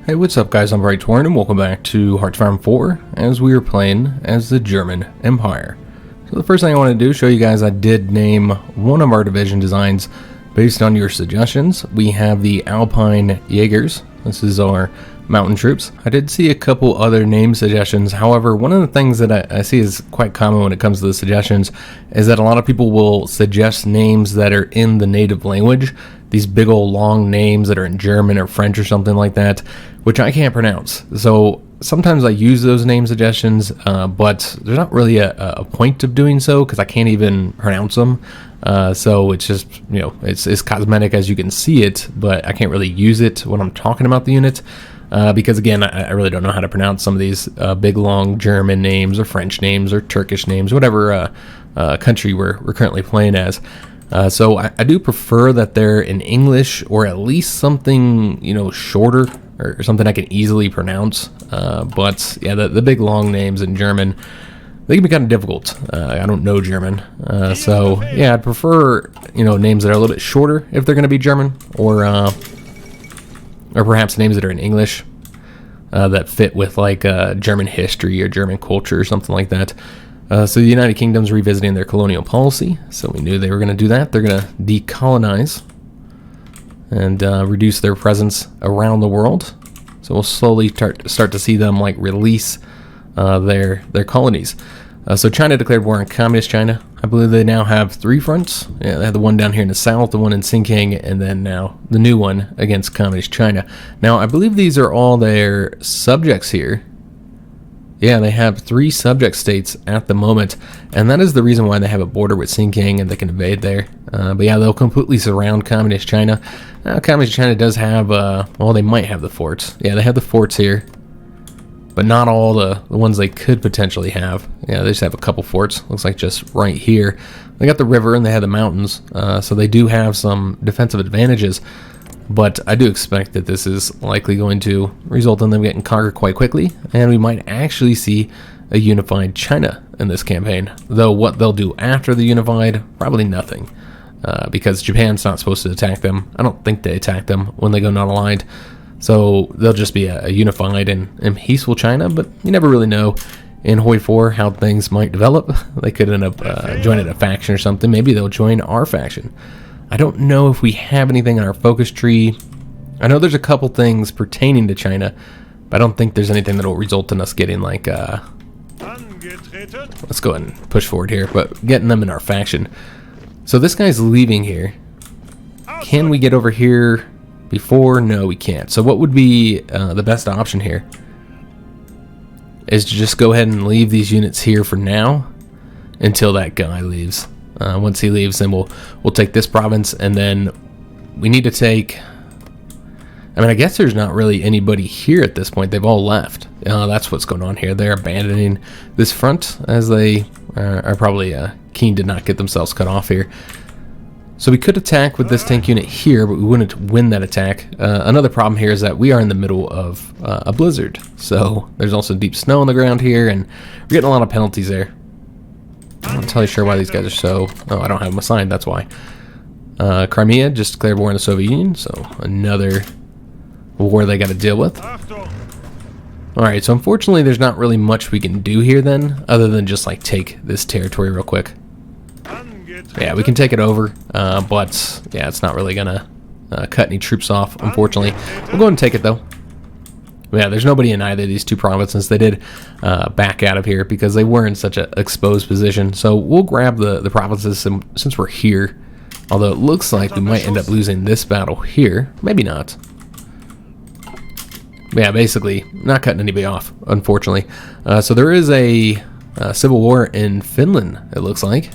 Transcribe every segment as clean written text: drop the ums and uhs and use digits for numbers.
Hey, what's up guys, I'm Praetorian and welcome back to HOI4 as we are playing as the German Empire. So the first thing I want to do is show you guys I did name one of our division designs based on your suggestions. We have the Alpine Jaegers. This is our mountain troops. I did see a couple other name suggestions. However, one of the things that I see is quite common when it comes to the suggestions is that a lot of people will suggest names that are in the native language. These big old long names that are in German or French or something like that, which I can't pronounce. So sometimes I use those name suggestions, but there's not really a point of doing so because I can't even pronounce them. So it's just, you know, it's cosmetic as you can see it, but I can't really use it when I'm talking about the unit. Because again, I really don't know how to pronounce some of these big long German names or French names or Turkish names, whatever country we're currently playing as. So I do prefer that they're in English or at least something, you know, shorter or something I can easily pronounce. But yeah, the big long names in German, they can be kind of difficult. I don't know German. So yeah, I'd prefer, you know, names that are a little bit shorter if they're going to be German, or perhaps names that are in English that fit with like German history or German culture or something like that. So the United Kingdom's revisiting their colonial policy, so we knew they were going to do that. They're going to decolonize and reduce their presence around the world. So we'll slowly start to see them like release their colonies. So China declared war on Communist China. I believe they now have 3 fronts. Yeah, they had the one down here in the south, the one in Xinjiang, and then now the new one against Communist China. Now, I believe these are all their subjects here. Yeah, they have 3 subject states at the moment, and that is the reason why they have a border with Xinjiang and they can invade there. But yeah, they'll completely surround Communist China. Communist China does have, well, they might have the forts. Yeah, they have the forts here, but not all the ones they could potentially have. Yeah, they just have a couple forts. Looks like just right here. They got the river and they have the mountains, so they do have some defensive advantages. But I do expect that this is likely going to result in them getting conquered quite quickly, and we might actually see a unified China in this campaign. Though what they'll do after the unified, probably nothing, because Japan's not supposed to attack them. I don't think they attack them when they go not aligned. So they'll just be a unified and peaceful China, but you never really know in HOI4 how things might develop. They could end up joining a faction or something. Maybe they'll join our faction. I don't know if we have anything in our focus tree. I know there's a couple things pertaining to China, but I don't think there's anything that will result in us getting like, let's go ahead and push forward here, but getting them in our faction. So this guy's leaving here. Can we get over here before? No, we can't. So what would be the best option here is to just go ahead and leave these units here for now until that guy leaves. Once he leaves, then we'll take this province, and then we need to take, I mean, I guess there's not really anybody here at this point. They've all left. That's what's going on here. They're abandoning this front as they are probably keen to not get themselves cut off here. So we could attack with this tank unit here, but we wouldn't win that attack. Another problem here is that we are in the middle of a blizzard. So there's also deep snow on the ground here, and we're getting a lot of penalties there. I'm not entirely sure why these guys are so... Oh, I don't have them assigned, that's why. Crimea just declared war in the Soviet Union, so another war they got to deal with. Alright, so unfortunately there's not really much we can do here then, other than just like take this territory real quick. Yeah, we can take it over, but yeah, it's not really gonna cut any troops off, unfortunately. We'll go ahead and take it though. Yeah, there's nobody in either of these 2 provinces. They did back out of here because they were in such an exposed position. So we'll grab the provinces since we're here. Although it looks like we might end up losing this battle here. Maybe not. Yeah, basically, not cutting anybody off, unfortunately. So there is a civil war in Finland, it looks like.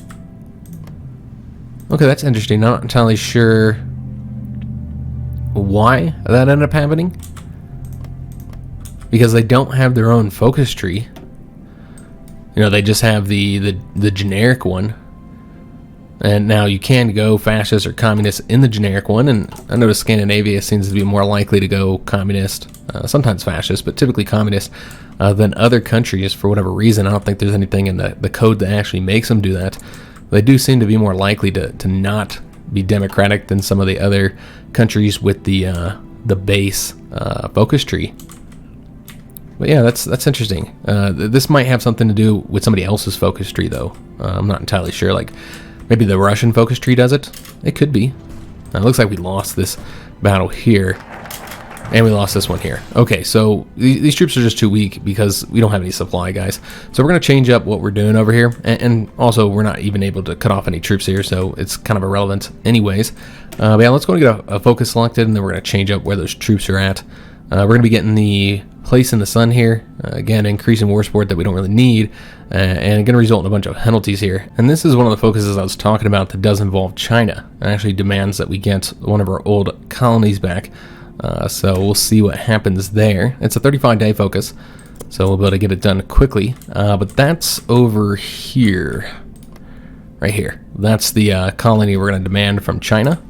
Okay, that's interesting. Not entirely sure why that ended up happening. Because they don't have their own focus tree. You know, they just have the generic one. And now you can go fascist or communist in the generic one, and I noticed Scandinavia seems to be more likely to go communist, sometimes fascist, but typically communist, than other countries for whatever reason. I don't think there's anything in the code that actually makes them do that. They do seem to be more likely to not be democratic than some of the other countries with the the base focus tree. But yeah, that's interesting. This might have something to do with somebody else's focus tree, though. I'm not entirely sure. Like, maybe the Russian focus tree does it? It could be. It looks like we lost this battle here. And we lost this one here. Okay, so these troops are just too weak because we don't have any supply, guys. So we're going to change up what we're doing over here. And also, we're not even able to cut off any troops here, so it's kind of irrelevant anyways. But yeah, let's go and get a focus selected, and then we're going to change up where those troops are at. We're going to be getting the place in the sun here. Again, increasing war support that we don't really need. And going to result in a bunch of penalties here. And this is one of the focuses I was talking about that does involve China. It actually demands that we get one of our old colonies back. So we'll see what happens there. It's a 35-day focus, so we'll be able to get it done quickly. But that's over here. Right here. That's the colony we're going to demand from China.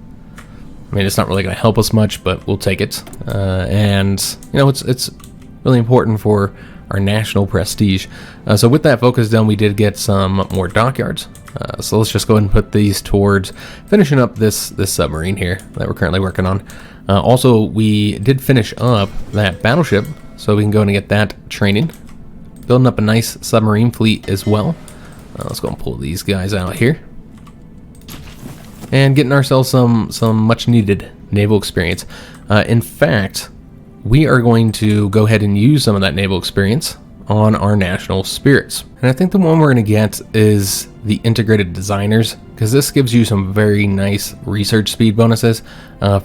I mean, it's not really going to help us much, but we'll take it. And, you know, it's really important for our national prestige. So with that focus done, we did get some more dockyards. So let's just go ahead and put these towards finishing up this submarine here that we're currently working on. Also, we did finish up that battleship, so we can go and get that training. Building up a nice submarine fleet as well. Let's go and pull these guys out here. And getting ourselves some much needed naval experience. In fact, we are going to go ahead and use some of that naval experience on our national spirits. And I think the one we're going to get is the integrated designers, because this gives you some very nice research speed bonuses.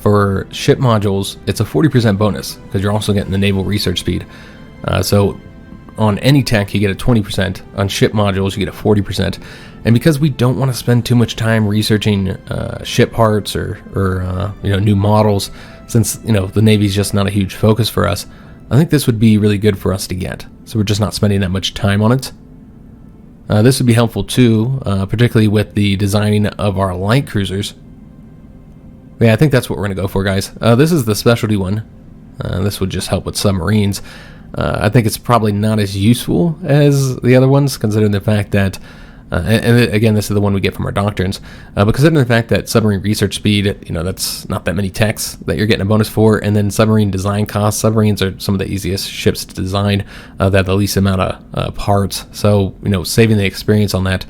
For ship modules, it's a 40% bonus because you're also getting the naval research speed. So on any tech you get a 20%, on ship modules you get a 40%. And because we don't want to spend too much time researching ship parts or you know, new models, since, you know, the Navy's just not a huge focus for us, I think this would be really good for us to get. So we're just not spending that much time on it. This would be helpful too, particularly with the designing of our light cruisers. Yeah, I think that's what we're going to go for, guys. This is the specialty one. This would just help with submarines. I think it's probably not as useful as the other ones, considering the fact that, and again, this is the one we get from our doctrines, but considering the fact that submarine research speed, you know, that's not that many techs that you're getting a bonus for, and then submarine design costs. Submarines are some of the easiest ships to design, that have the least amount of parts, so, you know, saving the experience on that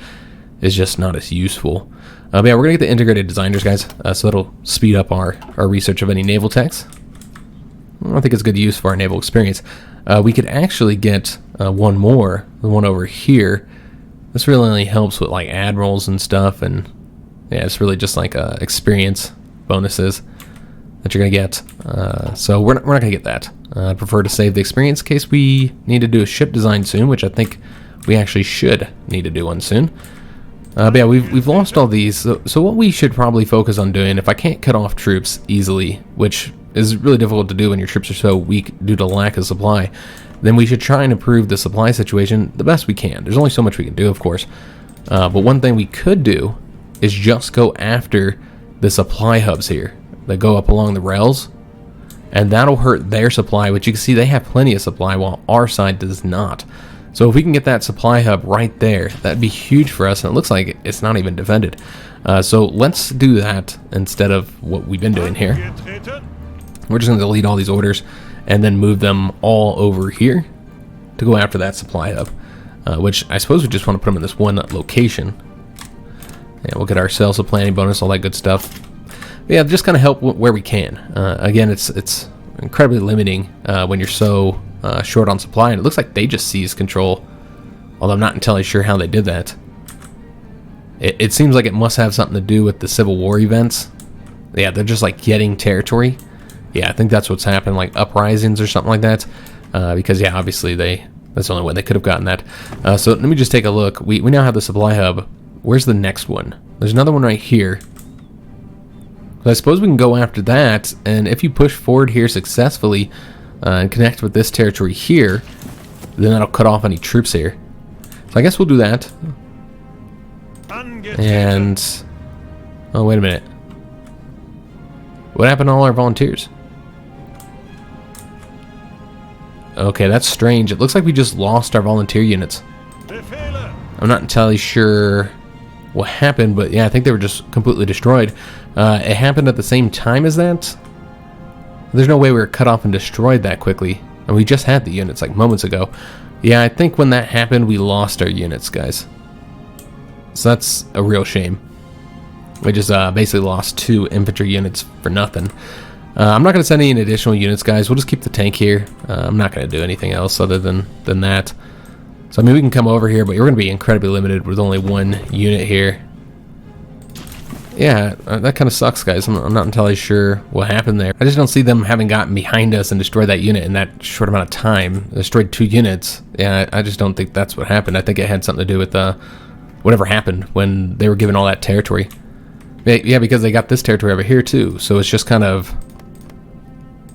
is just not as useful. But yeah, we're going to get the integrated designers, guys, so that'll speed up our research of any naval techs. I don't think it's good use for our naval experience. We could actually get one more, the one over here. This really only helps with like admirals and stuff, and yeah, it's really just like experience bonuses that you're gonna get. So we're not gonna get that. I'd prefer to save the experience in case we need to do a ship design soon, which I think we actually should need to do one soon. But yeah, we've lost all these. So what we should probably focus on doing, if I can't cut off troops easily, which is really difficult to do when your troops are so weak due to lack of supply, then we should try and improve the supply situation the best we can. There's only so much we can do, of course. But one thing we could do is just go after the supply hubs here that go up along the rails, and that'll hurt their supply, which you can see they have plenty of supply while our side does not. So if we can get that supply hub right there, that'd be huge for us, and it looks like it's not even defended. So let's do that instead of what we've been doing here. We're just going to delete all these orders and then move them all over here to go after that supply hub, which I suppose we just want to put them in this one location. And we'll get ourselves a planning bonus, all that good stuff. But yeah, just kind of help where we can. Again, it's incredibly limiting when you're so short on supply, and it looks like they just seized control, although I'm not entirely sure how they did that. It seems like it must have something to do with the Civil War events. Yeah, they're just like getting territory. Yeah, I think that's what's happened, like uprisings or something like that. Because yeah, obviously that's the only way they could have gotten that. So let me just take a look. We now have the supply hub. Where's the next one? There's another one right here. So I suppose we can go after that, and if you push forward here successfully and connect with this territory here, then that'll cut off any troops here. So I guess we'll do that. And oh, wait a minute. What happened to all our volunteers? Okay, that's strange. It looks like we just lost our volunteer units. I'm not entirely sure what happened, but yeah, I think they were just completely destroyed. It happened at the same time as that. There's no way we were cut off and destroyed that quickly. And we just had the units like moments ago. Yeah, I think when that happened, we lost our units, guys. So that's a real shame. We just basically lost 2 infantry units for nothing. I'm not going to send any additional units, guys. We'll just keep the tank here. I'm not going to do anything else other than that. So, I mean, we can come over here, but we're going to be incredibly limited with only 1 unit here. Yeah, that kind of sucks, guys. I'm not entirely sure what happened there. I just don't see them having gotten behind us and destroyed that unit in that short amount of time. They destroyed 2 units. Yeah, I just don't think that's what happened. I think it had something to do with whatever happened when they were given all that territory. Yeah, because they got this territory over here, too. So it's just kind of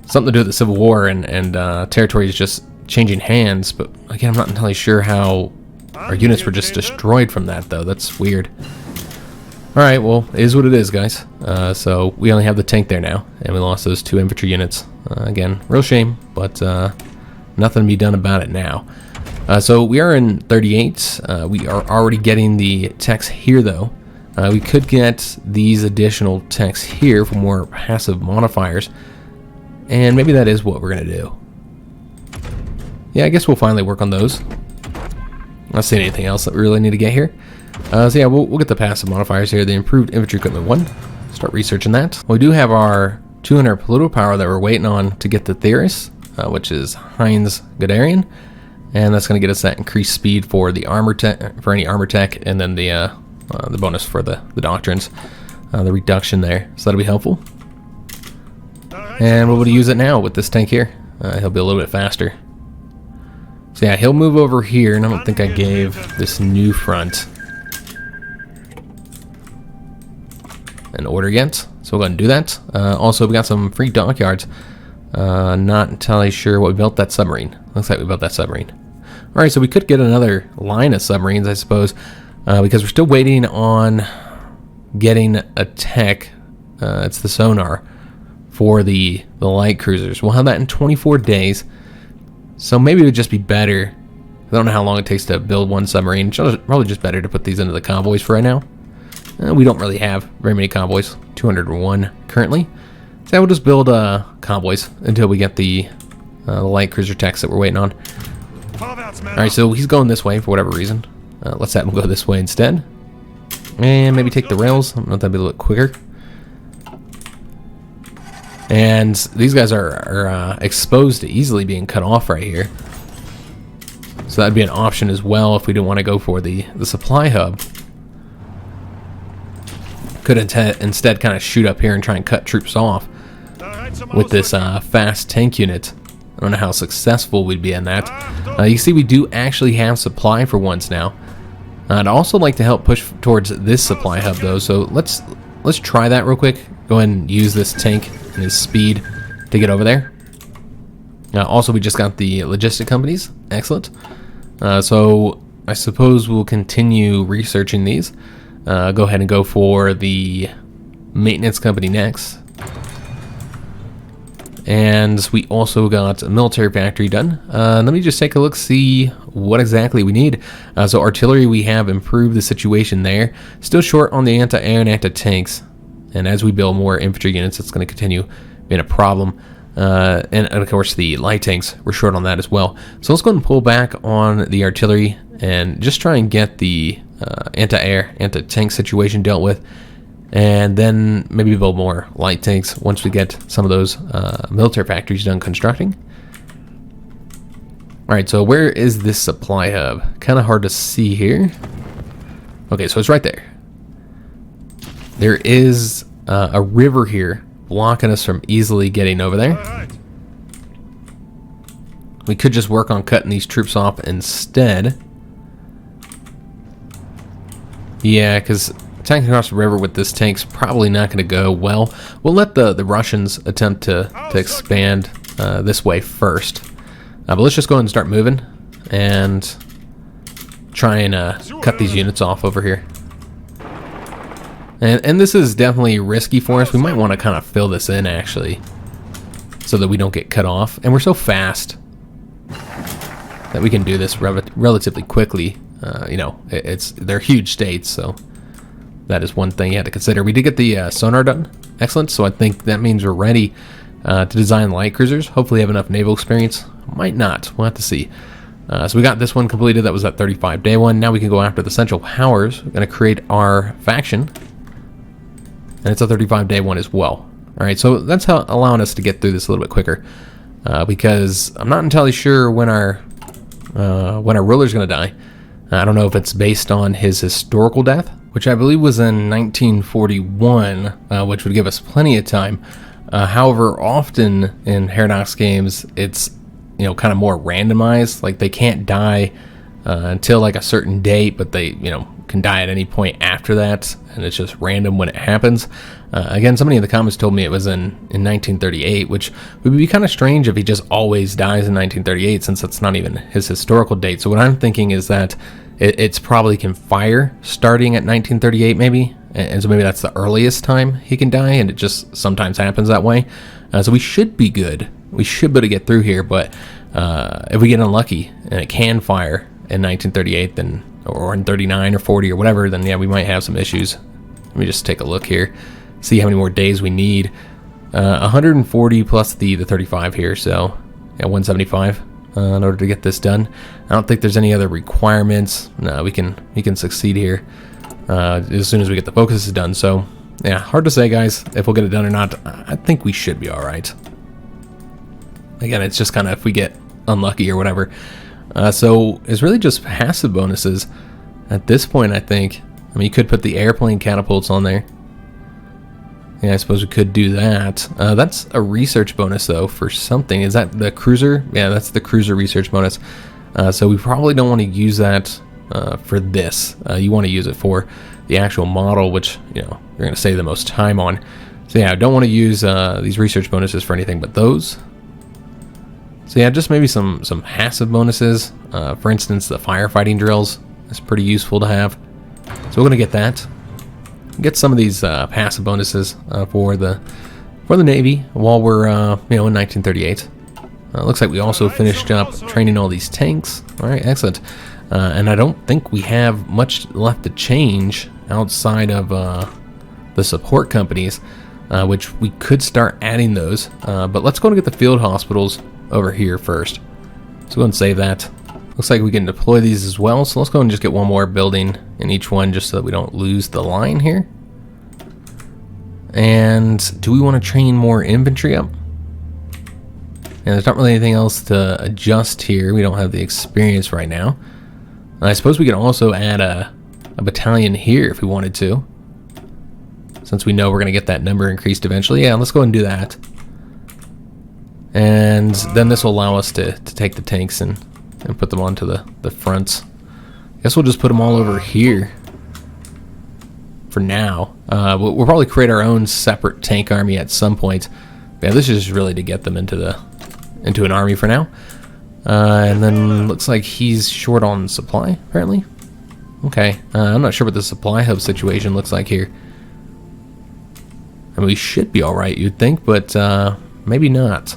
something to do with the Civil War and territory is just changing hands. But again, I'm not entirely sure how our units were just destroyed from that, though. That's weird. Alright, well, it is what it is, guys. So we only have the tank there now, and we lost those 2 infantry units. Again, real shame, but nothing to be done about it now. So we are in 38. We are already getting the techs here, though. We could get these additional techs here for more passive modifiers, and maybe that is what we're going to do. Yeah, I guess we'll finally work on those. I'm not seeing anything else that we really need to get here. So yeah, we'll get the passive modifiers here. The improved infantry equipment 1. Start researching that. We do have our 200 political power that we're waiting on to get the Theorists, which is Heinz Guderian, and that's going to get us that increased speed for the armor tech, for any armor tech, and then the bonus for the doctrines, the reduction there. So that'll be helpful. And we'll be able to use it now with this tank here. He'll be a little bit faster. So yeah, he'll move over here, and I don't think I gave this new front an order yet, so we'll go ahead and do that. Also, we got some free dockyards. Not entirely sure what we built that submarine. Looks like we built that submarine. Alright, so we could get another line of submarines, I suppose, because we're still waiting on getting a tech. It's the sonar for the light cruisers. We'll have that in 24 days, so maybe it would just be better. I don't know how long it takes to build 1 submarine. It's probably just better to put these into the convoys for right now. We don't really have very many convoys, 201 currently. So we'll just build convoys until we get the light cruiser techs that we're waiting on. Alright, so he's going this way for whatever reason. Let's have him go this way instead. And maybe take the rails. I don't know if that'd be a little quicker. And these guys are exposed to easily being cut off right here. So that'd be an option as well if we didn't want to go for the supply hub. Could instead kind of shoot up here and try and cut troops off with this fast tank unit. I don't know how successful we'd be in that. You see, we do actually have supply for once now. I'd also like to help push towards this supply hub, though. So let's try that real quick. Go ahead and use this tank and his speed to get over there. Also, we just got the logistic companies. Excellent. So I suppose we'll continue researching these. Go ahead and go for the maintenance company next. And we also got a military factory done. Let me just take a look, see what exactly we need. So artillery, we have improved the situation there. Still short on the anti-air and anti-tanks. And as we build more infantry units, it's going to continue being a problem. And of course, the light tanks, we're short on that as well. So let's go ahead and pull back on the artillery and just try and get the anti-air, anti-tank situation dealt with. And then maybe build more light tanks once we get some of those military factories done constructing. Alright, so where is this supply hub? Kind of hard to see here. Okay, so it's right there. There is a river here blocking us from easily getting over there. We could just work on cutting these troops off instead. Yeah, because attacking across the river with this tank's probably not going to go well. We'll let the Russians attempt to expand this way first. But let's just go ahead and start moving and try and cut these units off over here. And this is definitely risky for us. We might want to kind of fill this in, actually, so that we don't get cut off. And we're so fast that we can do this relatively quickly. You know, they're huge states, so that is one thing you have to consider. We did get the sonar done. Excellent. So I think that means we're ready to design light cruisers. Hopefully have enough naval experience. Might not. We'll have to see. So we got this one completed. That was that 35-day one. Now we can go after the Central Powers. We're going to create our faction. And it's a 35-day one as well. Alright, so that's how allowing us to get through this a little bit quicker. Because I'm not entirely sure when our ruler's going to die. I don't know if it's based on his historical death, which I believe was in 1941, which would give us plenty of time. However, often in Paradox games, it's kind of more randomized. Like they can't die until like a certain date, but they can die at any point after that, and it's just random when it happens. Again, somebody in the comments told me it was in 1938, which would be kind of strange if he just always dies in 1938, since that's not even his historical date. So what I'm thinking is that it's probably can fire starting at 1938 maybe, and so maybe that's the earliest time he can die, and it just sometimes happens that way. So we should be good. We should be able to get through here, but if we get unlucky and it can fire in 1938, then or in 39 or 40 or whatever, then yeah, we might have some issues. Let me just take a look here, see how many more days we need. 140 plus the 35 here, so yeah, 175 in order to get this done. I don't think there's any other requirements. No, we can succeed here as soon as we get the focuses done. So yeah, hard to say, guys, if we'll get it done or not. I think we should be all right. Again, it's just kind of if we get unlucky or whatever. So it's really just passive bonuses at this point, I think. I mean, you could put the airplane catapults on there. Yeah, I suppose we could do that. That's a research bonus, though, for something. Is that the cruiser? Yeah, that's the cruiser research bonus. So we probably don't want to use that for this. You want to use it for the actual model, which, you're going to save the most time on. So yeah, I don't want to use these research bonuses for anything but those. So yeah, just maybe some passive bonuses. For instance, the firefighting drills is pretty useful to have. So we're gonna get that. Get some of these passive bonuses for the Navy while we're in 1938. Looks like we also finished up training all these tanks. All right, excellent. And I don't think we have much left to change outside of the support companies, which we could start adding those. But let's go and get the field hospitals over here first. So go and save that. Looks like we can deploy these as well. So let's go and just get one more building in each one just so that we don't lose the line here. And do we want to train more infantry up? And there's not really anything else to adjust here. We don't have the experience right now. And I suppose we can also add a battalion here if we wanted to, since we know we're going to get that number increased eventually. Yeah, let's go and do that. And then this will allow us to take the tanks and put them onto the fronts. I guess we'll just put them all over here for now. We'll probably create our own separate tank army at some point. Yeah, this is just really to get them into an army for now. And then looks like he's short on supply, apparently. Okay, I'm not sure what the supply hub situation looks like here. I mean, we should be alright, you'd think, but maybe not.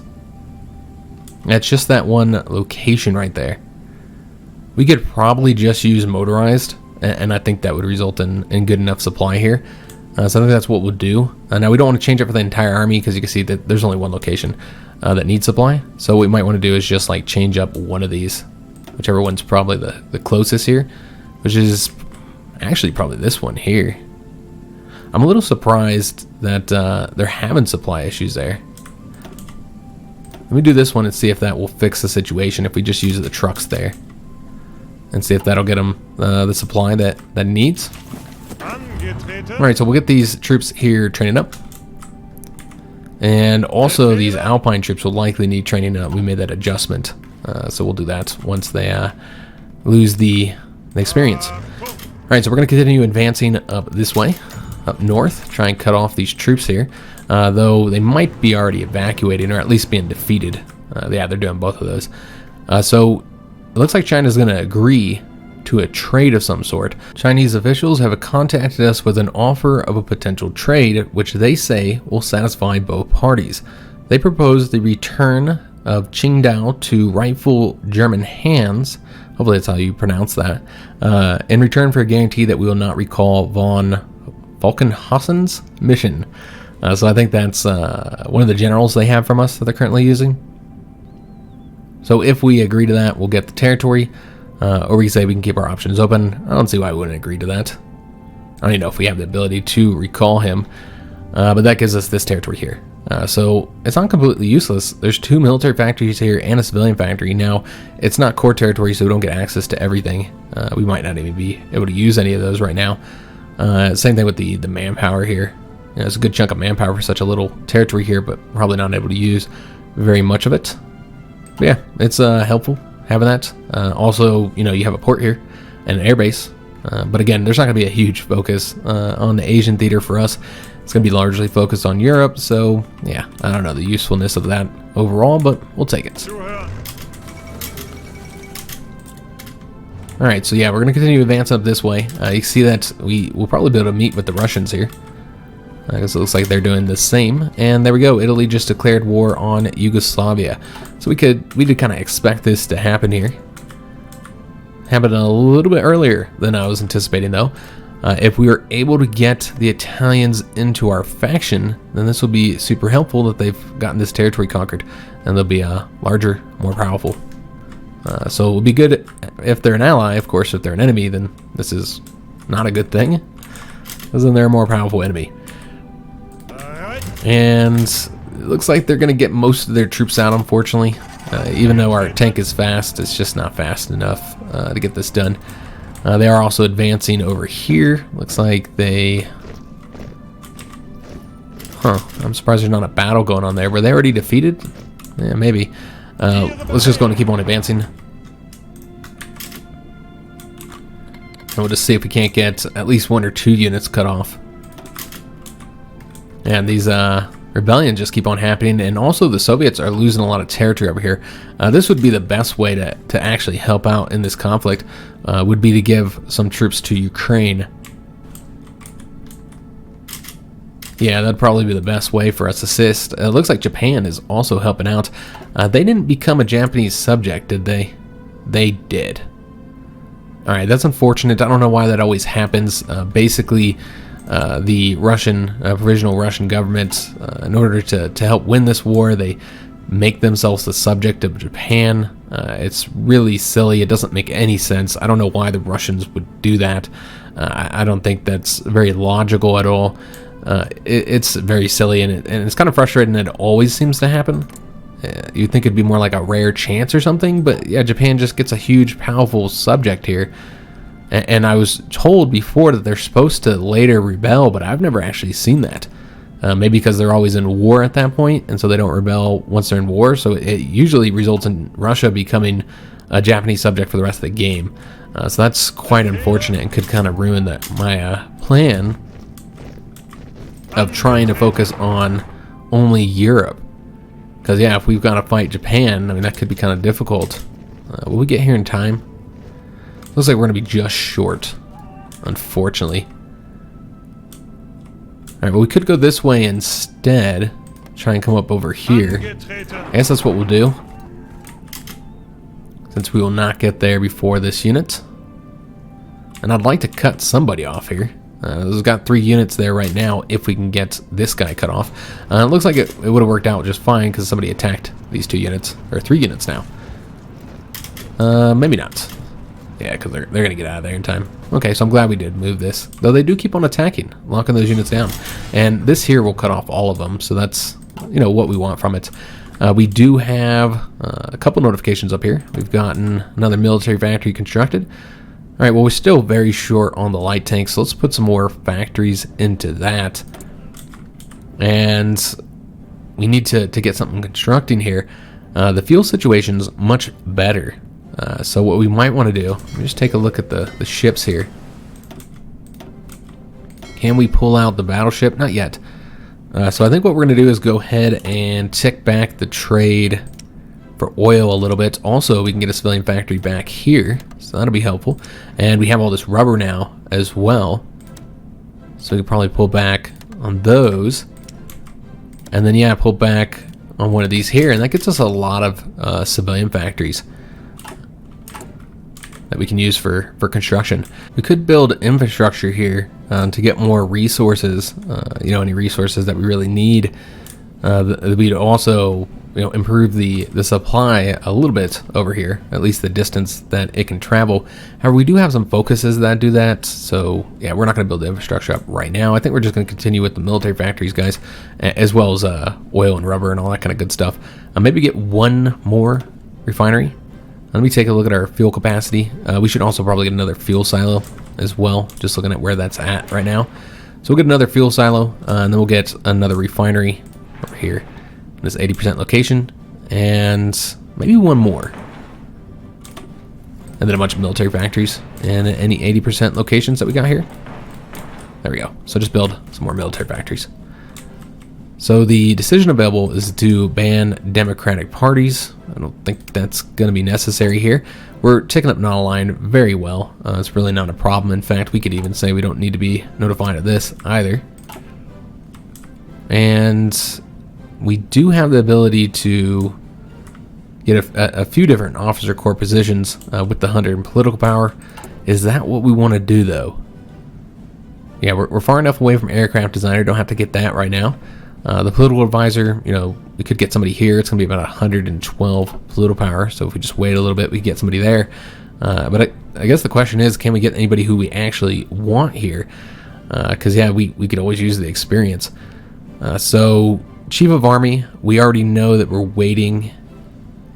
It's just that one location right there. We could probably just use motorized, and I think that would result in good enough supply here. So I think that's what we'll do. Now we don't want to change it for the entire army, because you can see that there's only one location that needs supply. So what we might want to do is just like change up one of these, whichever one's probably the closest here, which is actually probably this one here. I'm a little surprised that they're having supply issues there. Let me do this one and see if that will fix the situation if we just use the trucks there. And see if that'll get them the supply that it needs. Alright, so we'll get these troops here training up. And also these Alpine troops will likely need training up. We made that adjustment. So we'll do that once they lose the experience. Alright, so we're going to continue advancing up this way, up north. Try and cut off these troops here. Though they might be already evacuating, or at least being defeated. Yeah, they're doing both of those. So it looks like China's going to agree to a trade of some sort. Chinese officials have contacted us with an offer of a potential trade, which they say will satisfy both parties. They propose the return of Qingdao to rightful German hands, hopefully that's how you pronounce that, in return for a guarantee that we will not recall von Falkenhassen's mission. So I think that's one of the generals they have from us that they're currently using. So if we agree to that, we'll get the territory, or we can say we can keep our options open. I don't see why we wouldn't agree to that. I don't even know if we have the ability to recall him, but that gives us this territory here. So it's not completely useless. There's 2 military factories here and a civilian factory. Now, it's not core territory, so we don't get access to everything. We might not even be able to use any of those right now. Same thing with the manpower here. You know, it's a good chunk of manpower for such a little territory here, but probably not able to use very much of it. But yeah, it's helpful having that. Also, you know, you have a port here and an airbase. But again, there's not going to be a huge focus on the Asian theater for us. It's going to be largely focused on Europe. So yeah, I don't know the usefulness of that overall, but we'll take it. All right, so yeah, we're going to continue to advance up this way. You can see that we'll probably be able to meet with the Russians here. Because it looks like they're doing the same. And there we go. Italy just declared war on Yugoslavia. So we did kind of expect this to happen here. Happened a little bit earlier than I was anticipating, though. If we were able to get the Italians into our faction, then this will be super helpful that they've gotten this territory conquered, and they'll be larger, more powerful. So it would be good if they're an ally. Of course, if they're an enemy, then this is not a good thing, because then they're a more powerful enemy. And it looks like they're going to get most of their troops out, unfortunately. Even though our tank is fast, it's just not fast enough to get this done. They are also advancing over here. Looks like they... I'm surprised there's not a battle going on there. Were they already defeated? Yeah, maybe. Let's just go and keep on advancing. And we'll just see if we can't get at least 1 or 2 units cut off. And these rebellions just keep on happening, and also the Soviets are losing a lot of territory over here. This would be the best way to actually help out in this conflict, would be to give some troops to Ukraine. Yeah, that'd probably be the best way for us to assist. It looks like Japan is also helping out. They didn't become a Japanese subject, did they? They did. Alright, that's unfortunate. I don't know why that always happens. Basically, the Russian, provisional Russian government, in order to help win this war, they make themselves the subject of Japan. It's really silly. It doesn't make any sense. I don't know why the Russians would do that. I don't think that's very logical at all. It's very silly, and it's kind of frustrating that it always seems to happen. You'd think it'd be more like a rare chance or something, but yeah, Japan just gets a huge, powerful subject here. And I was told before that they're supposed to later rebel, but I've never actually seen that. Maybe because they're always in war at that point, and so they don't rebel once they're in war. So it usually results in Russia becoming a Japanese subject for the rest of the game. So that's quite unfortunate and could kind of ruin my plan of trying to focus on only Europe. Because yeah, if we've got to fight Japan, I mean, that could be kind of difficult. Will we get here in time? Looks like we're going to be just short, unfortunately. Alright, well, we could go this way instead. Try and come up over here. I guess that's what we'll do, since we will not get there before this unit. And I'd like to cut somebody off here. We've got 3 units there right now if we can get this guy cut off. It looks like it would have worked out just fine because somebody attacked these 2 units, or 3 units now. Maybe not. Yeah, because they're going to get out of there in time. Okay, so I'm glad we did move this. Though they do keep on attacking, locking those units down. And this here will cut off all of them, so that's, you know, what we want from it. We do have a couple notifications up here. We've gotten another military factory constructed. Alright, well, we're still very short on the light tanks, so let's put some more factories into that. And we need to get something constructing here. The fuel situation's much better. So what we might want to do, let me just take a look at the ships here. Can we pull out the battleship? Not yet. So I think what we're going to do is go ahead and tick back the trade for oil a little bit. Also, we can get a civilian factory back here, so that'll be helpful. And we have all this rubber now as well, so we can probably pull back on those. And then, yeah, pull back on one of these here, and that gets us a lot of civilian factories that we can use for construction. We could build infrastructure here to get more resources, any resources that we really need. We'd also, improve the supply a little bit over here, at least the distance that it can travel. However, we do have some focuses that do that, so yeah, we're not going to build the infrastructure up right now. I think we're just going to continue with the military factories, guys, as well as oil and rubber and all that kind of good stuff. Maybe get one more refinery. Let me take a look at our fuel capacity. We should also probably get another fuel silo as well, just looking at where that's at right now. So we'll get another fuel silo, and then we'll get another refinery over here in this 80% location, and maybe one more. And then a bunch of military factories and any 80% locations that we got here. There we go. So just build some more military factories. So the decision available is to ban democratic parties. I don't think that's going to be necessary here. We're taking up non-aligned very well. It's really not a problem. In fact, we could even say we don't need to be notified of this either. And we do have the ability to get a few different officer corps positions with the 100 in political power. Is that what we want to do, though? Yeah, we're far enough away from aircraft designer. Don't have to get that right now. The political advisor, we could get somebody here. It's going to be about 112 political power. So if we just wait a little bit, we can get somebody there. But I guess the question is, can we get anybody who we actually want here? Because, yeah, we could always use the experience. So Chief of Army, we already know that we're waiting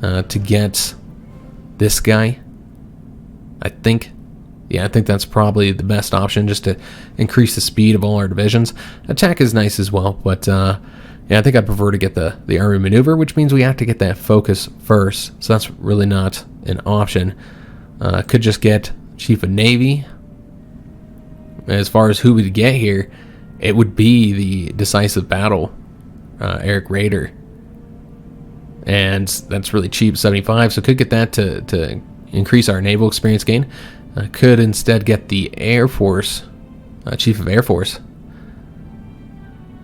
to get this guy. I think that's probably the best option, just to increase the speed of all our divisions. Attack is nice as well, but yeah, I think I'd prefer to get the army maneuver, which means we have to get that focus first. So that's really not an option. Could just get Chief of Navy. As far as who we'd get here, it would be the decisive battle, Eric Rader. And that's really cheap, 75, so could get that to increase our naval experience gain. Could instead get the Air Force, Chief of Air Force.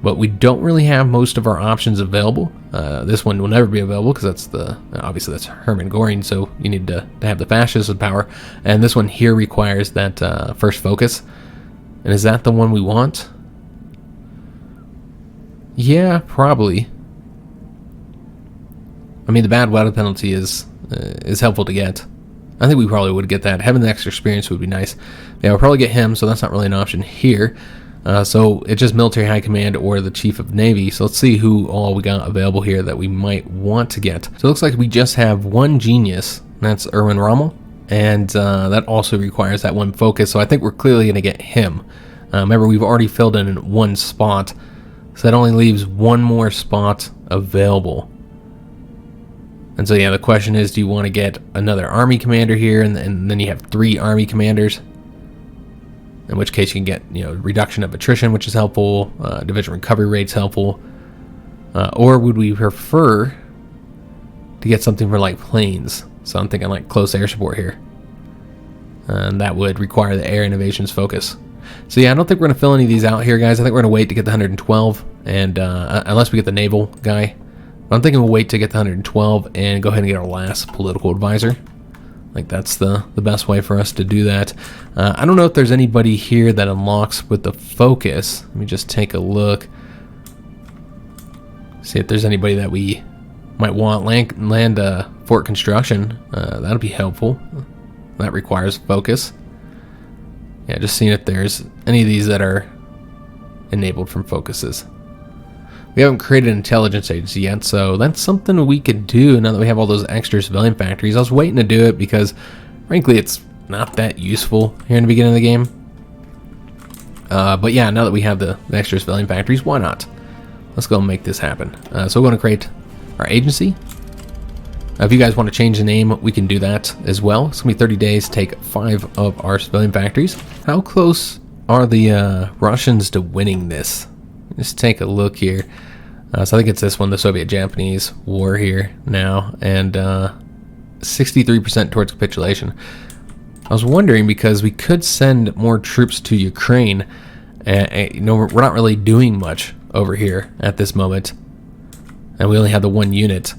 But we don't really have most of our options available. This one will never be available because obviously that's Hermann Göring, so you need to have the fascist power. And this one here requires that first focus. And is that the one we want? Yeah, probably. I mean, the bad weather penalty is helpful to get. I think we probably would get that. Having the extra experience would be nice. Yeah, we'll probably get him, so that's not really an option here. So it's just military high command or the Chief of Navy. So let's see who all we got available here that we might want to get. So it looks like we just have one genius. That's Erwin Rommel. And that also requires that one focus. So I think we're clearly going to get him. Remember, we've already filled in one spot. So that only leaves one more spot available. And so, yeah, the question is, do you want to get another army commander here, and then you have 3 army commanders? In which case you can get, reduction of attrition, which is helpful, division recovery rate's helpful. Or would we prefer to get something for, like, planes? So I'm thinking, like, close air support here. And that would require the air innovations focus. So, yeah, I don't think we're going to fill any of these out here, guys. I think we're going to wait to get the 112, and unless we get the naval guy. I'm thinking we'll wait to get the 112 and go ahead and get our last political advisor. Like, that's the best way for us to do that. I don't know if there's anybody here that unlocks with the focus. Let me just take a look. See if there's anybody that we might want. Land fort construction. That'll be helpful. That requires focus. Yeah, just seeing if there's any of these that are enabled from focuses. We haven't created an intelligence agency yet, so that's something we could do now that we have all those extra civilian factories. I was waiting to do it because, frankly, it's not that useful here in the beginning of the game. But yeah, now that we have the extra civilian factories, why not? Let's go and make this happen. So we're going to create our agency. If you guys want to change the name, we can do that as well. It's going to be 30 days to take 5 of our civilian factories. How close are the Russians to winning this? Just take a look here. So I think it's this one, the Soviet-Japanese war here now, and 63% towards capitulation. I was wondering, because we could send more troops to Ukraine, and we're not really doing much over here at this moment, and we only have the 1 unit.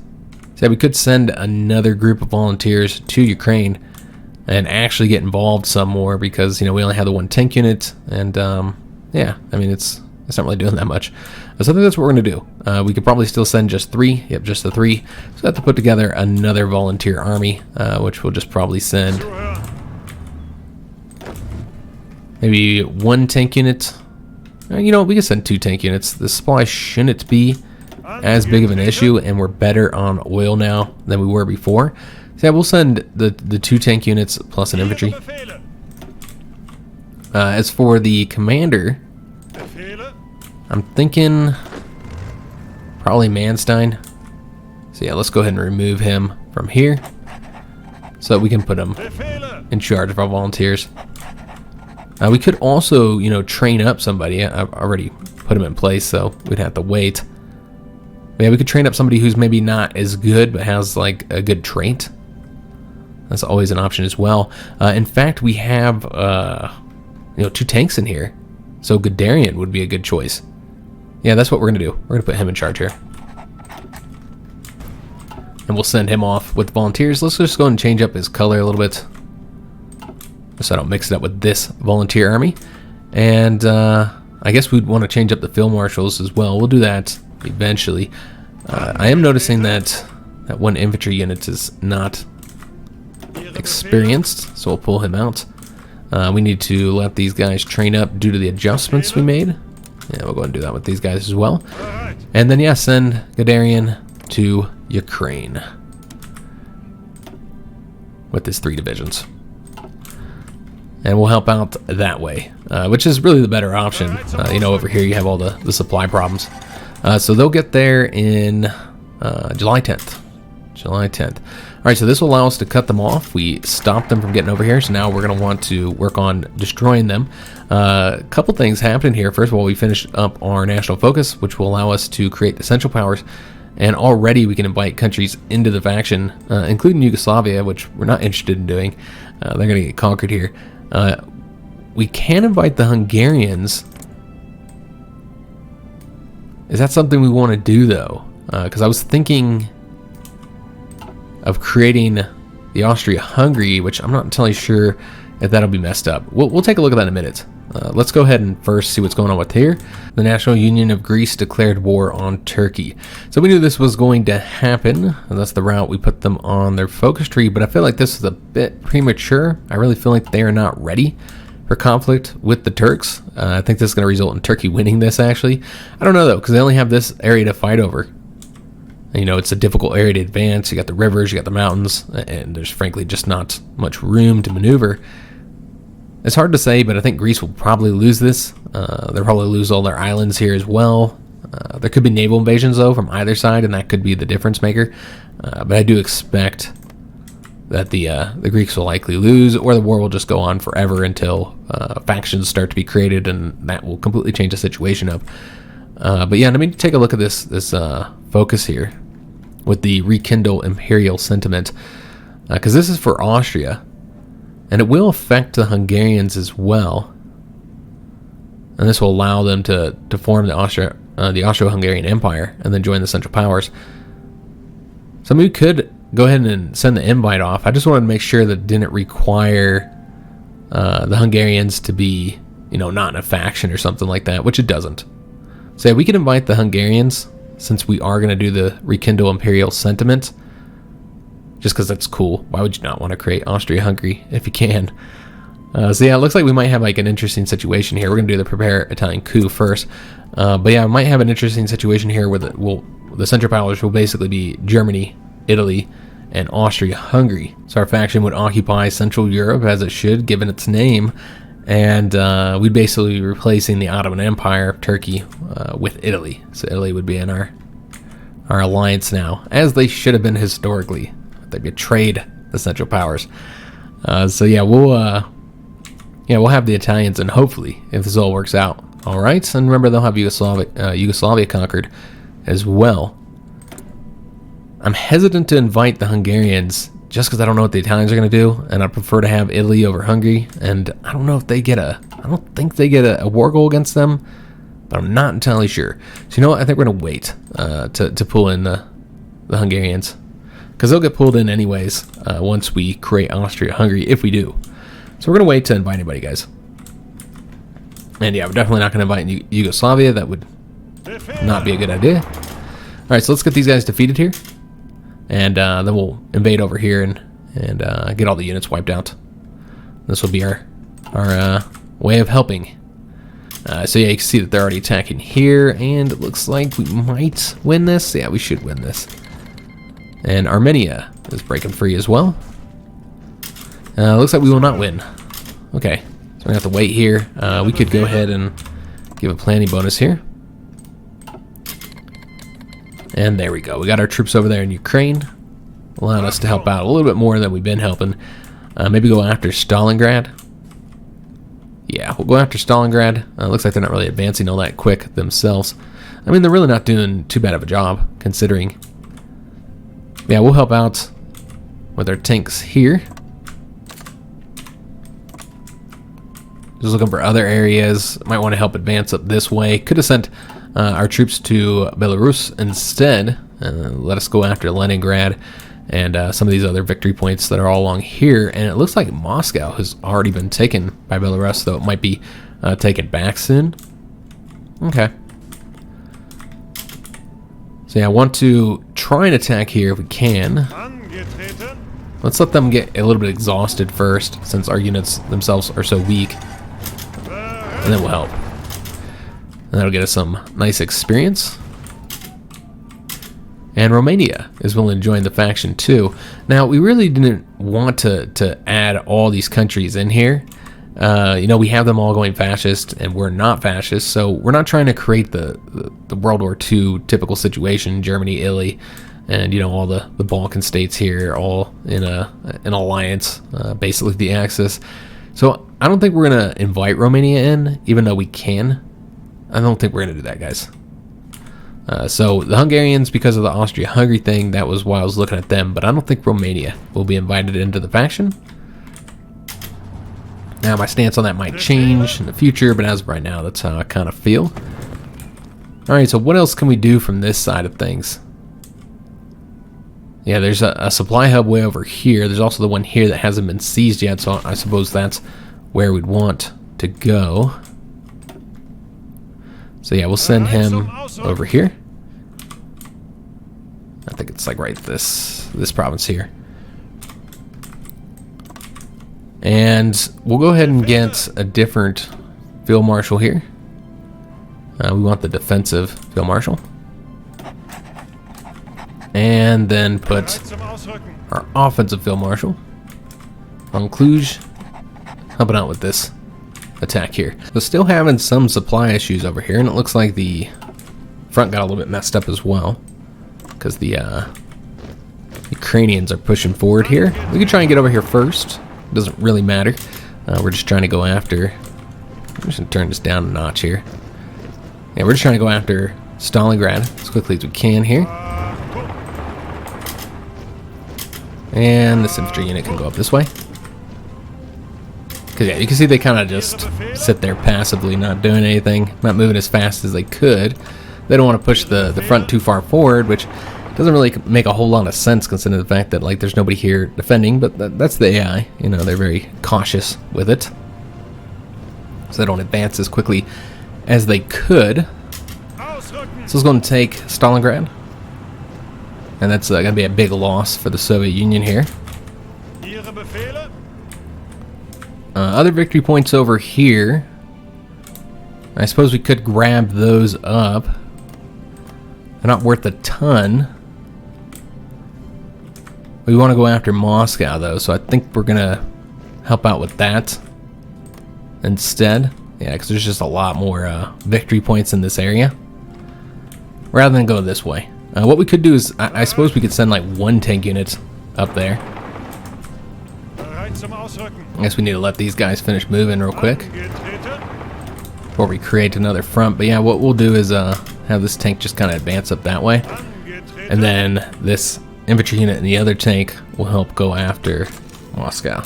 So we could send another group of volunteers to Ukraine and actually get involved some more, because we only have the 1 tank unit, and yeah, I mean it's not really doing that much. So I think that's what we're gonna do. We could probably still send just 3. Yep, just the 3. So I have to put together another volunteer army, which we'll just probably send maybe 1 tank unit. We can send 2 tank units. The supply shouldn't be as big of an issue, and we're better on oil now than we were before. So yeah, we'll send the 2 tank units plus an infantry. As for the commander, I'm thinking probably Manstein. So yeah, let's go ahead and remove him from here so that we can put him in charge of our volunteers. We could also, train up somebody. I've already put him in place, so we'd have to wait. But yeah, we could train up somebody who's maybe not as good, but has like a good trait. That's always an option as well. In fact, we have 2 tanks in here, so Guderian would be a good choice. Yeah, that's what we're gonna do. We're gonna put him in charge here, and we'll send him off with volunteers. Let's just go and change up his color a little bit, so I don't mix it up with this volunteer army. And I guess we'd want to change up the field marshals as well. We'll do that eventually. I am noticing that 1 infantry unit is not experienced, so we'll pull him out. We need to let these guys train up due to the adjustments we made. Yeah, we'll go ahead and do that with these guys as well. And then, yeah, send Guderian to Ukraine with his 3 divisions. And we'll help out that way, which is really the better option. Over here you have all the supply problems. So they'll get there in July 10th. July 10th. All right, so this will allow us to cut them off. We stopped them from getting over here, so now we're going to want to work on destroying them. A couple things happened here. First of all, we finished up our national focus, which will allow us to create the Central Powers, and already we can invite countries into the faction, including Yugoslavia, which we're not interested in doing. They're going to get conquered here. We can invite the Hungarians. Is that something we want to do, though? Because I was thinking of creating the Austria-Hungary, which I'm not entirely sure if that'll be messed up. We'll take a look at that in a minute. Let's go ahead and first see what's going on with here. The National Union of Greece declared war on Turkey. So we knew this was going to happen, and that's the route we put them on their focus tree, but I feel like this is a bit premature. I really feel like they are not ready for conflict with the Turks. I think this is going to result in Turkey winning this, actually. I don't know, though, because they only have this area to fight over. It's a difficult area to advance. You got the rivers, you got the mountains, and there's frankly just not much room to maneuver. It's hard to say, but I think Greece will probably lose this. They'll probably lose all their islands here as well. There could be naval invasions, though, from either side, and that could be the difference maker. But I do expect that the Greeks will likely lose, or the war will just go on forever until factions start to be created, and that will completely change the situation up. But yeah, let me take a look at this focus here with the rekindle imperial sentiment, because this is for Austria, and it will affect the Hungarians as well, and this will allow them to form the Austro-Hungarian Empire and then join the Central Powers. So we could go ahead and send the invite off. I just wanted to make sure that it didn't require the Hungarians to be, not in a faction or something like that, which it doesn't. So yeah, we can invite the Hungarians, since we are going to do the rekindle imperial sentiment, just because that's cool. Why would you not want to create Austria-Hungary if you can? So yeah, it looks like we might have like an interesting situation here. We're going to do the prepare Italian coup first. But yeah, I might have an interesting situation here where the Central Powers will basically be Germany, Italy, and Austria-Hungary. So our faction would occupy Central Europe, as it should, given its name. And we'd basically be replacing the Ottoman Empire of Turkey with Italy. So Italy would be in our alliance now, as they should have been historically. They betrayed the Central Powers. So yeah, we'll have the Italians, and hopefully, if this all works out, all right. And remember, they'll have Yugoslavia conquered as well. I'm hesitant to invite the Hungarians, just because I don't know what the Italians are going to do, and I prefer to have Italy over Hungary, and I don't know if they get I don't think they get a war goal against them, but I'm not entirely sure. So you know what, I think we're going to wait to pull in the Hungarians. because they'll get pulled in anyways once we create Austria-Hungary, if we do. So we're going to wait to invite anybody, guys. And yeah, we're definitely not going to invite Yugoslavia. That would not be a good idea. All right, so let's get these guys defeated here. And then we'll invade over here and get all the units wiped out. This will be our way of helping. So yeah, you can see that they're already attacking here, and it looks like we might win this. Yeah, we should win this. And Armenia is breaking free as well. Looks like we will not win. Okay, so we're gonna have to wait here. We could go ahead and give a planning bonus here. And there we go. We got our troops over there in Ukraine, allowing us to help out a little bit more than we've been helping. Maybe go after Stalingrad. Yeah, we'll go after Stalingrad. Looks like they're not really advancing all that quick themselves. I mean, they're really not doing too bad of a job, considering. Yeah, we'll help out with our tanks here. Just looking for other areas. Might want to help advance up this way. Could have sent our troops to Belarus instead. Let us go after Leningrad and some of these other victory points that are all along here. And it looks like Moscow has already been taken by Belarus, though it might be taken back soon. Okay. So yeah, I want to try and attack here if we can. Let's let them get a little bit exhausted first, since our units themselves are so weak. And then we'll help. And that'll get us some nice experience. And Romania is willing to join the faction too. Now, we really didn't want to add all these countries in here. You know, we have them all going fascist, and we're not fascist, so we're not trying to create the World War II typical situation. Germany, Italy, and you know, all the Balkan states here, all in an alliance, basically the Axis. So I don't think we're gonna invite Romania in, even though we can. I don't think we're gonna do that, guys. So the Hungarians, because of the Austria-Hungary thing, that was why I was looking at them, but I don't think Romania will be invited into the faction. Now, my stance on that might change in the future, but as of right now, that's how I kind of feel. Alright, so what else can we do from this side of things? Yeah, there's a supply hub way over here. There's also the one here that hasn't been seized yet, so I suppose that's where we'd want to go. So yeah, we'll send him over here. I think it's like right this province here. And we'll go ahead and get a different field marshal here. We want the defensive field marshal. And then put our offensive field marshal on Cluj, helping out with this attack here. So still having some supply issues over here, and it looks like the front got a little bit messed up as well, because the Ukrainians are pushing forward here. We could try and get over here first. It doesn't really matter. We're just trying to go after. I'm just gonna turn this down a notch here. Yeah, we're just trying to go after Stalingrad as quickly as we can here. And this infantry unit can go up this way. Because yeah, you can see they kind of just sit there passively, not doing anything, not moving as fast as they could. They don't want to push the front too far forward, which doesn't really make a whole lot of sense considering the fact that like there's nobody here defending, but that's the AI. You know, they're very cautious with it. So they don't advance as quickly as they could. So it's going to take Stalingrad. And that's going to be a big loss for the Soviet Union here. Other victory points over here. I suppose we could grab those up. They're not worth a ton. We want to go after Moscow, though, so I think we're going to help out with that instead. Yeah, because there's just a lot more victory points in this area. Rather than go this way. What we could do is, I suppose we could send like one tank unit up there. I guess we need to let these guys finish moving real quick before we create another front. But yeah, what we'll do is have this tank just kind of advance up that way. And then this infantry unit in the other tank will help go after Moscow.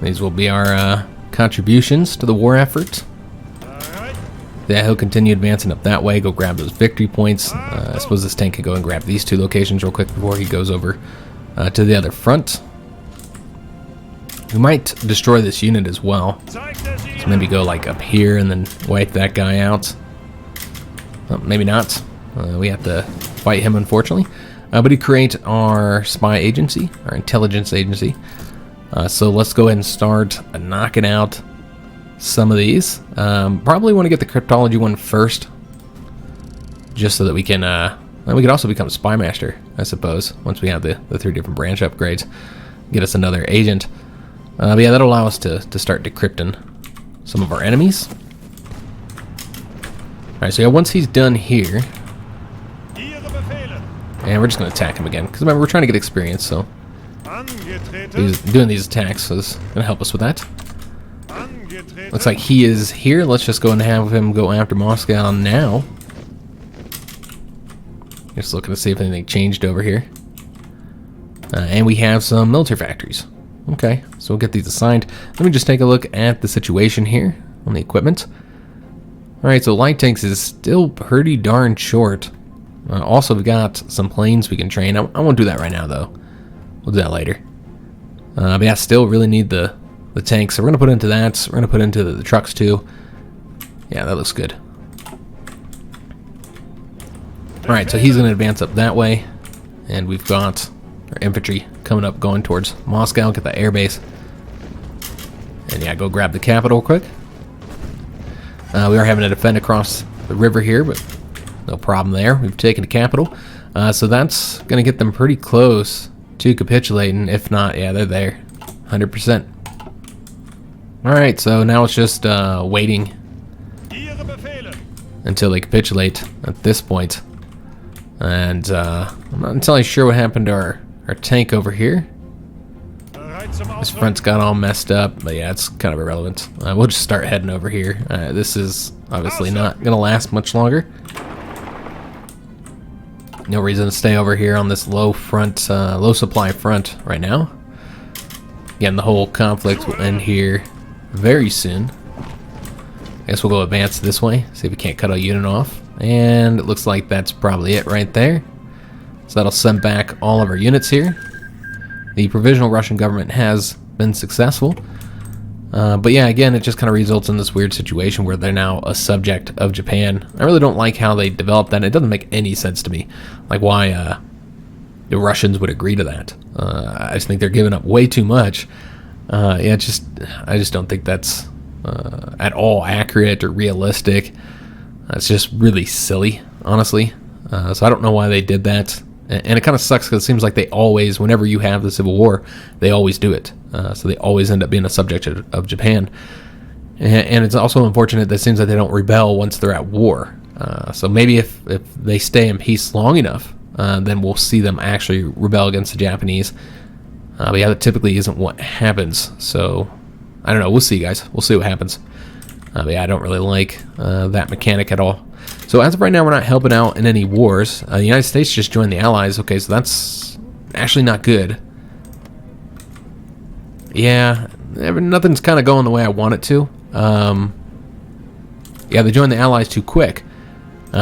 These will be our contributions to the war effort. Yeah, he'll continue advancing up that way, go grab those victory points. I suppose this tank could go and grab these 2 locations real quick before he goes over to the other front. We might destroy this unit as well. So maybe go like up here and then wipe that guy out. Well, maybe not. We have to fight him, unfortunately. But he create our spy agency, our intelligence agency. So let's go ahead and start knocking out some of these. Probably want to get the cryptology one first, just so that we can. We could also become spy master, I suppose, once we have the 3 different branch upgrades. Get us another agent. But yeah, that'll allow us to start decrypting some of our enemies. Alright, so yeah, once he's done here, and we're just going to attack him again, because remember, we're trying to get experience, so doing these attacks is going to help us with that. Looks like he is here. Let's just go and have him go after Moscow now. Just looking to see if anything changed over here. And we have some military factories. Okay, so we'll get these assigned. Let me just take a look at the situation here on the equipment. Alright, so light tanks is still pretty darn short. Also, we've got some planes we can train. I won't do that right now, though. We'll do that later. But yeah, still really need the tanks. So we're going to put into that. We're going to put into the trucks, too. Yeah, that looks good. Alright, so he's going to advance up that way. And we've got our infantry coming up, going towards Moscow. Get the air base. And yeah, go grab the capital quick. We are having to defend across the river here, but no problem there. We've taken the capital. So that's going to get them pretty close to capitulating. If not, yeah, they're there. 100%. Alright, so now it's just waiting until they capitulate at this point. And I'm not entirely sure what happened to our tank over here. This front's got all messed up, but yeah, it's kind of irrelevant. We'll just start heading over here. This is obviously not going to last much longer. No reason to stay over here on this low supply front right now. Again, the whole conflict will end here very soon. I guess we'll go advance this way, see if we can't cut a unit off. And it looks like that's probably it right there. So that'll send back all of our units here. The provisional Russian government has been successful. But yeah, again, it just kind of results in this weird situation where they're now a subject of Japan. I really don't like how they developed that. It doesn't make any sense to me, like why the Russians would agree to that. I just think they're giving up way too much. Yeah, I just don't think that's at all accurate or realistic. It's just really silly, honestly. So I don't know why they did that. And it kind of sucks because it seems like they always, whenever you have the Civil War, they always do it. So they always end up being a subject of Japan. And it's also unfortunate that it seems like they don't rebel once they're at war. So maybe if they stay in peace long enough, then we'll see them actually rebel against the Japanese. But yeah, that typically isn't what happens. So I don't know. We'll see, guys. We'll see what happens. But yeah, I don't really like that mechanic at all. So as of right now, we're not helping out in any wars. The United States just joined the Allies. Okay, so that's actually not good. Yeah, nothing's kind of going the way I want it to. Yeah, they joined the Allies too quick.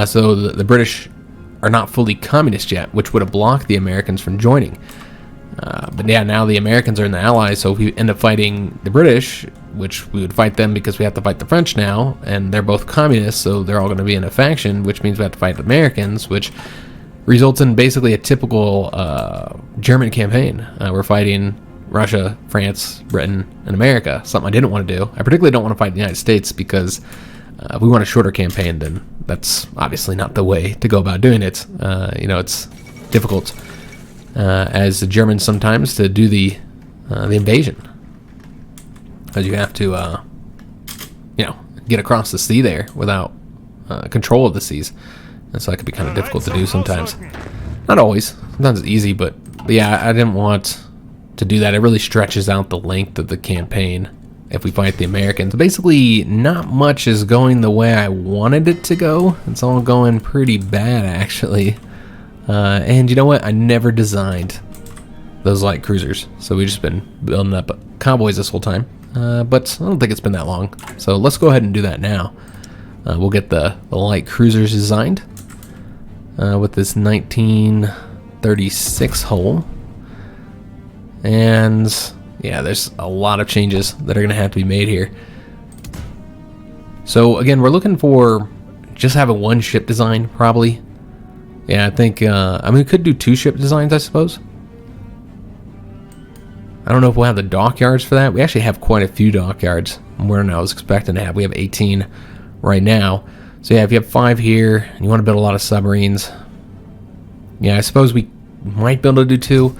So the British are not fully communist yet, which would have blocked the Americans from joining. But yeah, now the Americans are in the Allies, so if we end up fighting the British, which we would fight them because we have to fight the French now, and they're both communists, so they're all going to be in a faction, which means we have to fight the Americans, which results in basically a typical German campaign. We're fighting Russia, France, Britain, and America, something I didn't want to do. I particularly don't want to fight the United States because if we want a shorter campaign, then that's obviously not the way to go about doing it. You know, it's difficult as the Germans sometimes to do the invasion, because you have to you know, get across the sea there without control of the seas, and so that could be kind of difficult to do sometimes. Not always. Sometimes it's easy, but yeah, I didn't want to do that. It really stretches out the length of the campaign if we fight the Americans. Basically, not much is going the way I wanted it to go. It's all going pretty bad, actually. And you know what? I never designed those light cruisers, so we've just been building up convoys this whole time. But I don't think it's been that long, so let's go ahead and do that now. we'll get the light cruisers designed with this 1936 hull. And yeah, there's a lot of changes that are going to have to be made here. So again, we're looking for just having one ship design, probably. Yeah, I think, I mean, we could do 2 ship designs, I suppose. I don't know if we'll have the dockyards for that. We actually have quite a few dockyards more than I was expecting to have. We have 18 right now. So yeah, if you have 5 here, and you want to build a lot of submarines, yeah, I suppose we might be able to do 2.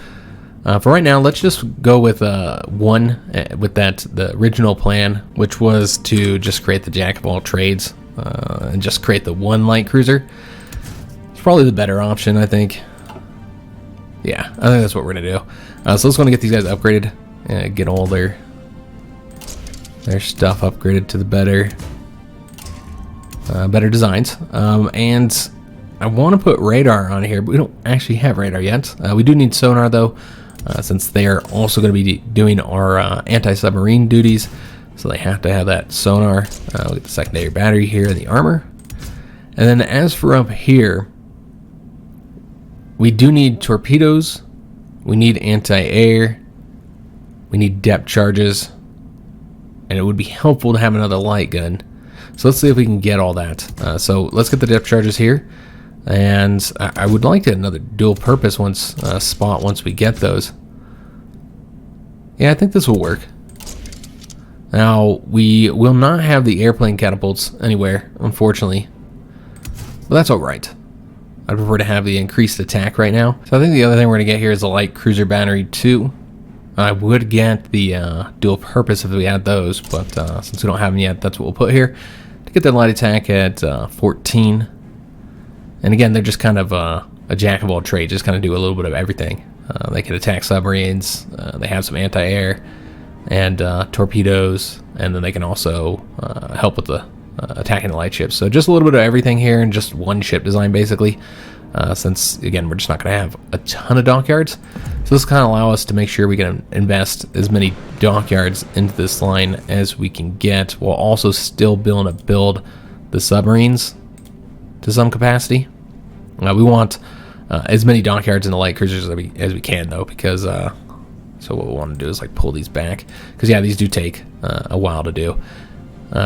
For right now, let's just go with 1 with the original plan, which was to just create the jack of all trades and just create the 1 light cruiser. It's probably the better option, I think. Yeah, I think that's what we're gonna do. So let's go and get these guys upgraded, get all their stuff upgraded to the better designs. And I want to put radar on here, but we don't actually have radar yet. We do need sonar though, since they are also going to be doing our anti-submarine duties, so they have to have that sonar. We'll get the secondary battery here and the armor. And then as for up here, we do need torpedoes, we need anti-air, we need depth charges, and it would be helpful to have another light gun. So let's see if we can get all that. So let's get the depth charges here, and I would like to get another dual purpose spot once we get those. Yeah, I think this will work. Now, we will not have the airplane catapults anywhere, unfortunately, but that's alright. I'd prefer to have the increased attack right now. So I think the other thing we're going to get here is the light cruiser battery 2. I would get the dual purpose if we had those, but since we don't have them yet, that's what we'll put here. To get the light attack at 14. And again, they're just kind of a jack of all trades, just kind of do a little bit of everything. They can attack submarines, they have some anti-air and torpedoes, and then they can also help with the attacking the light ships. So just a little bit of everything here and just 1 ship design basically, since again we're just not going to have a ton of dockyards. So this kind of allow us to make sure we can invest as many dockyards into this line as we can get, while also still being able to build the submarines to some capacity. We want as many dockyards in the light cruisers as we can though, because so what we want to do is like pull these back, because yeah, these do take a while to do.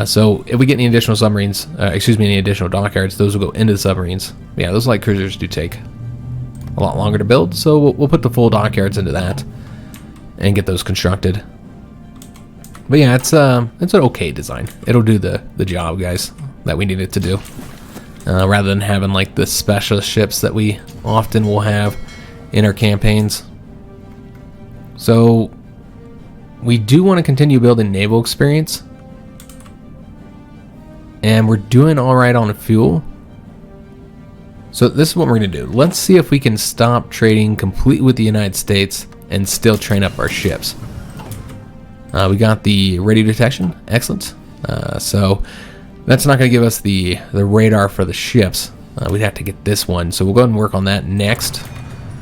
So if we get any additional submarines, any additional dockyards, those will go into the submarines. Yeah, those light cruisers do take a lot longer to build, so we'll put the full dockyards into that and get those constructed. But yeah, it's an okay design. It'll do the job, guys, that we need it to do. Rather than having like the specialist ships that we often will have in our campaigns. So we do want to continue building naval experience. And we're doing alright on fuel. So this is what we're going to do. Let's see if we can stop trading completely with the United States and still train up our ships. We got the radio detection. Excellent. So that's not going to give us the radar for the ships. We'd have to get this one. So we'll go ahead and work on that next.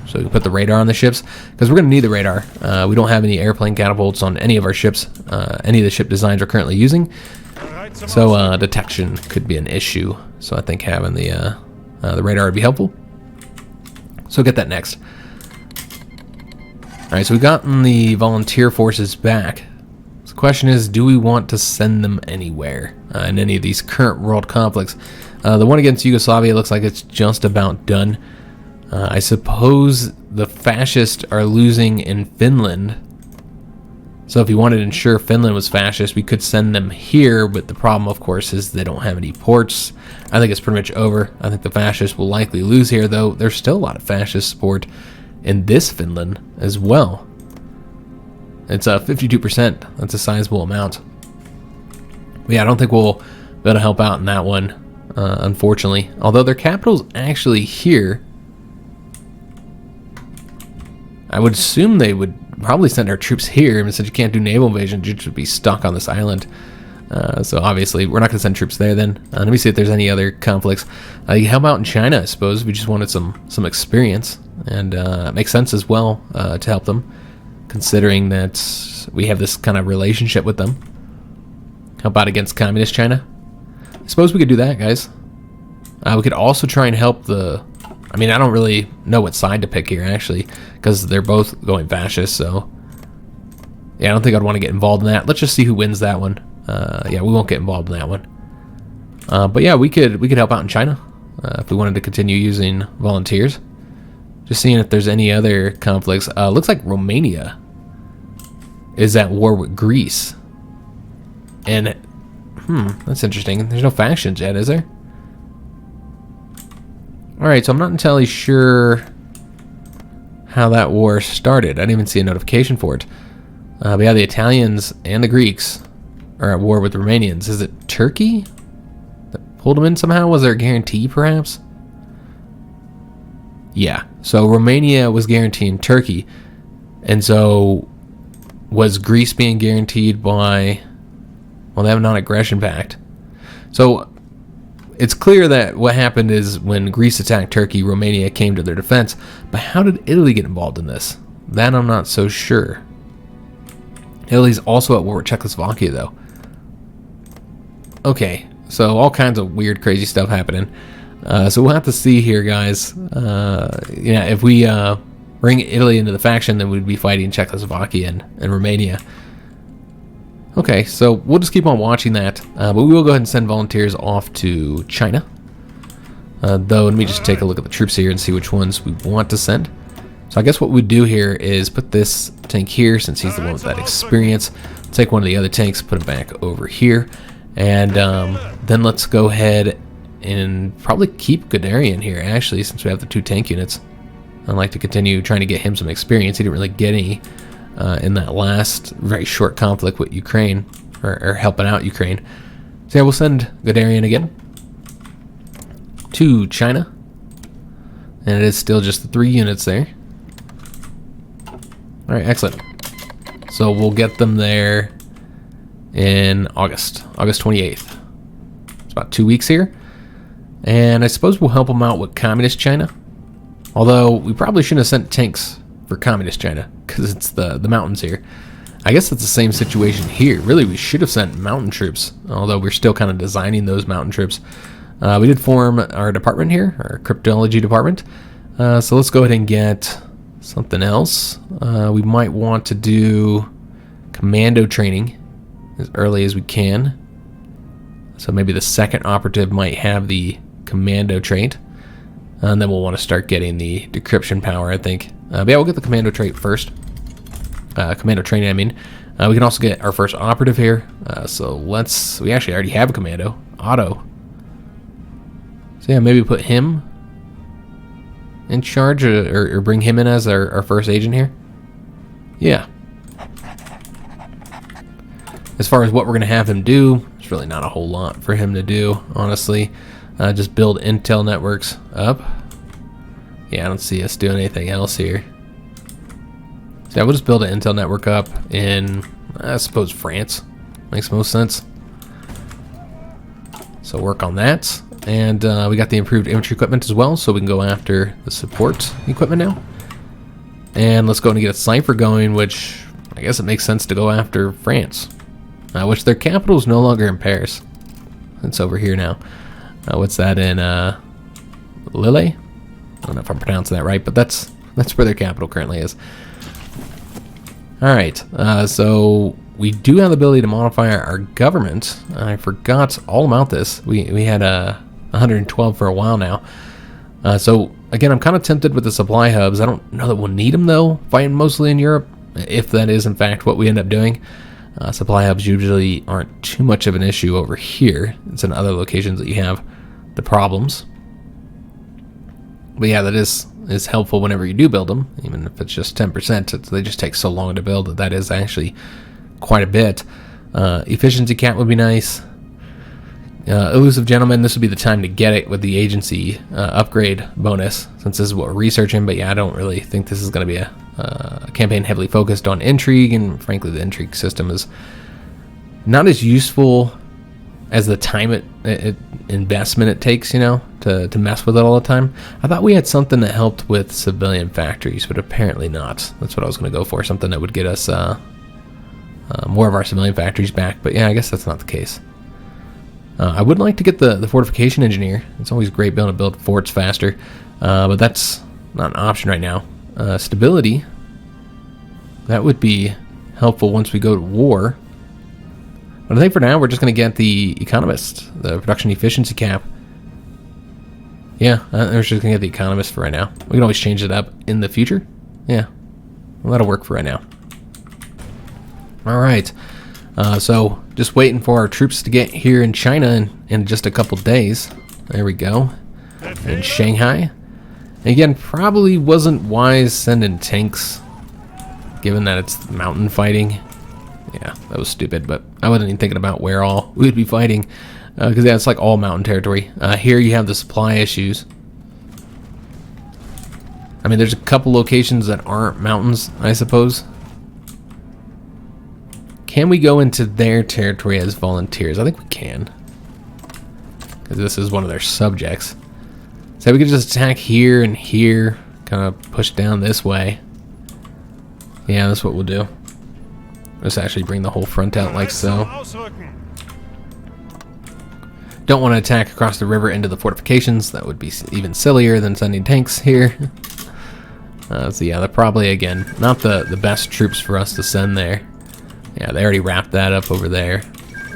So we can put the radar on the ships, because we're going to need the radar. We don't have any airplane catapults on any of our ships. Any of the ship designs we're currently using. So detection could be an issue. So I think having the radar would be helpful. So get that next. Alright, so we've gotten the volunteer forces back. So the question is, do we want to send them anywhere in any of these current world conflicts? The one against Yugoslavia looks like it's just about done. I suppose the fascists are losing in Finland. So if you wanted to ensure Finland was fascist, we could send them here, but the problem, of course, is they don't have any ports. I think it's pretty much over. I think the fascists will likely lose here, though there's still a lot of fascist support in this Finland as well. It's 52%. That's a sizable amount. But yeah, I don't think we'll be able to help out in that one, unfortunately. Although their capital's actually here. I would assume they would probably send our troops here, and since you can't do naval invasion, you should be stuck on this island. So obviously we're not going to send troops there then. Let me see if there's any other conflicts. You help out in China, I suppose. We just wanted some experience, and it makes sense as well to help them, considering that we have this kind of relationship with them. Help out against communist China. suppose we could do that, guys. We could also try and help the... I mean, I don't really know what side to pick here, actually, because they're both going fascist, so... Yeah, I don't think I'd want to get involved in that. Let's just see who wins that one. Yeah, we won't get involved in that one. But yeah, we could help out in China if we wanted to continue using volunteers. Just seeing if there's any other conflicts. Looks like Romania is at war with Greece. And, that's interesting. There's no factions yet, is there? Alright, so I'm not entirely sure how that war started. I didn't even see a notification for it. But yeah, the Italians and the Greeks are at war with the Romanians. Is it Turkey that pulled them in somehow? Was there a guarantee, perhaps? Yeah, so Romania was guaranteeing Turkey. And so was Greece being guaranteed by... Well, they have a non-aggression pact. So it's clear that what happened is when Greece attacked Turkey, Romania came to their defense. But how did Italy get involved in this? That I'm not so sure. Italy's also at war with Czechoslovakia, though. Okay, so all kinds of weird, crazy stuff happening. So we'll have to see here, guys. Yeah, if we bring Italy into the faction, then we'd be fighting Czechoslovakia and Romania. Okay, so we'll just keep on watching that. But we will go ahead and send volunteers off to China. Though, let me just take a look at the troops here and see which ones we want to send. So I guess what we do here is put this tank here, since he's the one with that experience. Take one of the other tanks, put it back over here. And then let's go ahead and probably keep Guderian here, actually, since we have the 2 tank units. I'd like to continue trying to get him some experience. He didn't really get any in that last very short conflict with Ukraine, or helping out Ukraine. So yeah, we'll send Guderian again to China. And it is still just the 3 units there. Alright, excellent. So we'll get them there in August 28th. It's about 2 weeks here. And I suppose we'll help them out with Communist China. Although, we probably shouldn't have sent tanks for Communist China, because it's the mountains here. I guess it's the same situation here. Really, we should have sent mountain troops, although we're still kind of designing those mountain troops. We did form our department here, our cryptology department. So let's go ahead and get something else. We might want to do commando training as early as we can. So maybe the second operative might have the commando trait. And then we'll want to start getting the decryption power, I think. But yeah, we'll get the commando trait first. Commando training, I mean. We can also get our first operative here. So we actually already have a commando. Otto. So yeah, maybe put him in charge, or bring him in as our first agent here. Yeah. As far as what we're going to have him do, there's really not a whole lot for him to do, honestly. Just build intel networks up. Yeah, I don't see us doing anything else here. So yeah, we'll just build an intel network up in, I suppose, France. Makes most sense. So work on that. And we got the improved infantry equipment as well, so we can go after the support equipment now. And let's go and get a cipher going, which I guess it makes sense to go after France. Which their capital is no longer in Paris. It's over here now. What's that in Lille? I don't know if I'm pronouncing that right, but that's where their capital currently is. Alright, so we do have the ability to modify our government. I forgot all about this. We had 112 for a while now. So again, I'm kind of tempted with the supply hubs. I don't know that we'll need them though, fighting mostly in Europe, if that is in fact what we end up doing. Supply hubs usually aren't too much of an issue over here. It's in other locations that you have the problems. But yeah, that is helpful whenever you do build them, even if it's just 10%. They just take so long to build that is actually quite a bit. Efficiency cap would be nice. Elusive Gentleman, this would be the time to get it with the agency upgrade bonus, since this is what we're researching. But yeah, I don't really think this is going to be a campaign heavily focused on intrigue, and frankly the intrigue system is not as useful as the time investment it takes, you know, to mess with it all the time. I thought we had something that helped with civilian factories, but apparently not. That's what I was going to go for, something that would get us more of our civilian factories back. But yeah, I guess that's not the case. I would like to get the fortification engineer. It's always great being able to build forts faster, but that's not an option right now. Stability, that would be helpful once we go to war. But I think for now we're just going to get the economist, the production efficiency cap. Yeah, we're just going to get the economist for right now. We can always change it up in the future. Yeah, well, that'll work for right now. All right, so just waiting for our troops to get here in China in just a couple days. There we go. In Shanghai. Again, probably wasn't wise sending tanks, given that it's mountain fighting. Yeah, that was stupid, but I wasn't even thinking about where all we'd be fighting, because yeah, it's like all mountain territory. Here you have the supply issues. I mean, there's a couple locations that aren't mountains, I suppose. Can we go into their territory as volunteers? I think we can, because this is one of their subjects. So we could just attack here and here, kind of push down this way. Yeah, that's what we'll do. Let's actually bring the whole front out like so. Don't want to attack across the river into the fortifications. That would be even sillier than sending tanks here. So yeah, they're probably, again, not the best troops for us to send there. Yeah, they already wrapped that up over there.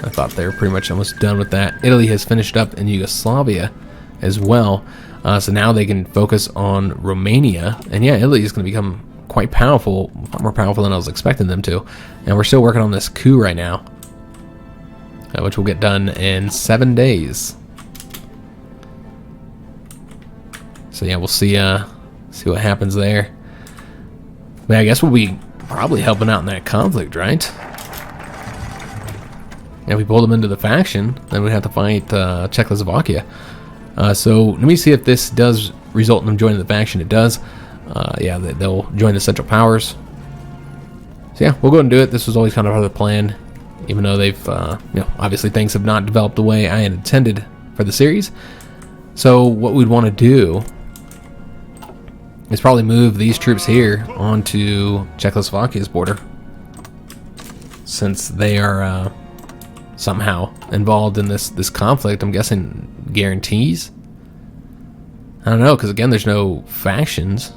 I thought they were pretty much almost done with that. Italy has finished up in Yugoslavia as well. So now they can focus on Romania. And yeah, Italy is going to become quite powerful, a lot more powerful than I was expecting them to. And we're still working on this coup right now, which will get done in 7 days. So yeah, we'll see what happens there. But I guess we'll be probably helping out in that conflict, right? If we pull them into the faction, then we'd have to fight Czechoslovakia. So let me see if this does result in them joining the faction. It does. Yeah, they'll join the Central Powers. So yeah, we'll go and do it. This was always kind of part of the plan, even though they've, obviously things have not developed the way I had intended for the series. So what we'd want to do is probably move these troops here onto Czechoslovakia's border, since they are somehow involved in this conflict. I'm guessing guarantees. I don't know, because again, there's no factions.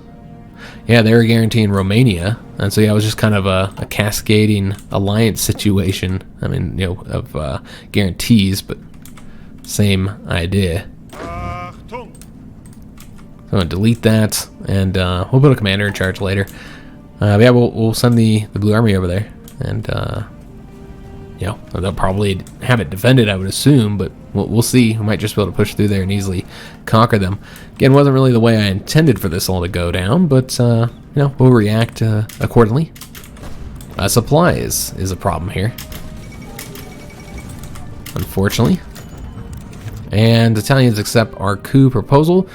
Yeah, they were guaranteeing Romania, and so yeah, it was just kind of a cascading alliance situation. I mean, of guarantees, but same idea. So I'm gonna delete that, and we'll put a commander in charge later. But yeah, we'll send the Blue Army over there, and they'll probably have it defended, I would assume, but we'll see. We might just be able to push through there and easily conquer them. Again, wasn't really the way I intended for this all to go down, but we'll react accordingly. Supplies is a problem here, unfortunately. And Italians accept our coup proposal,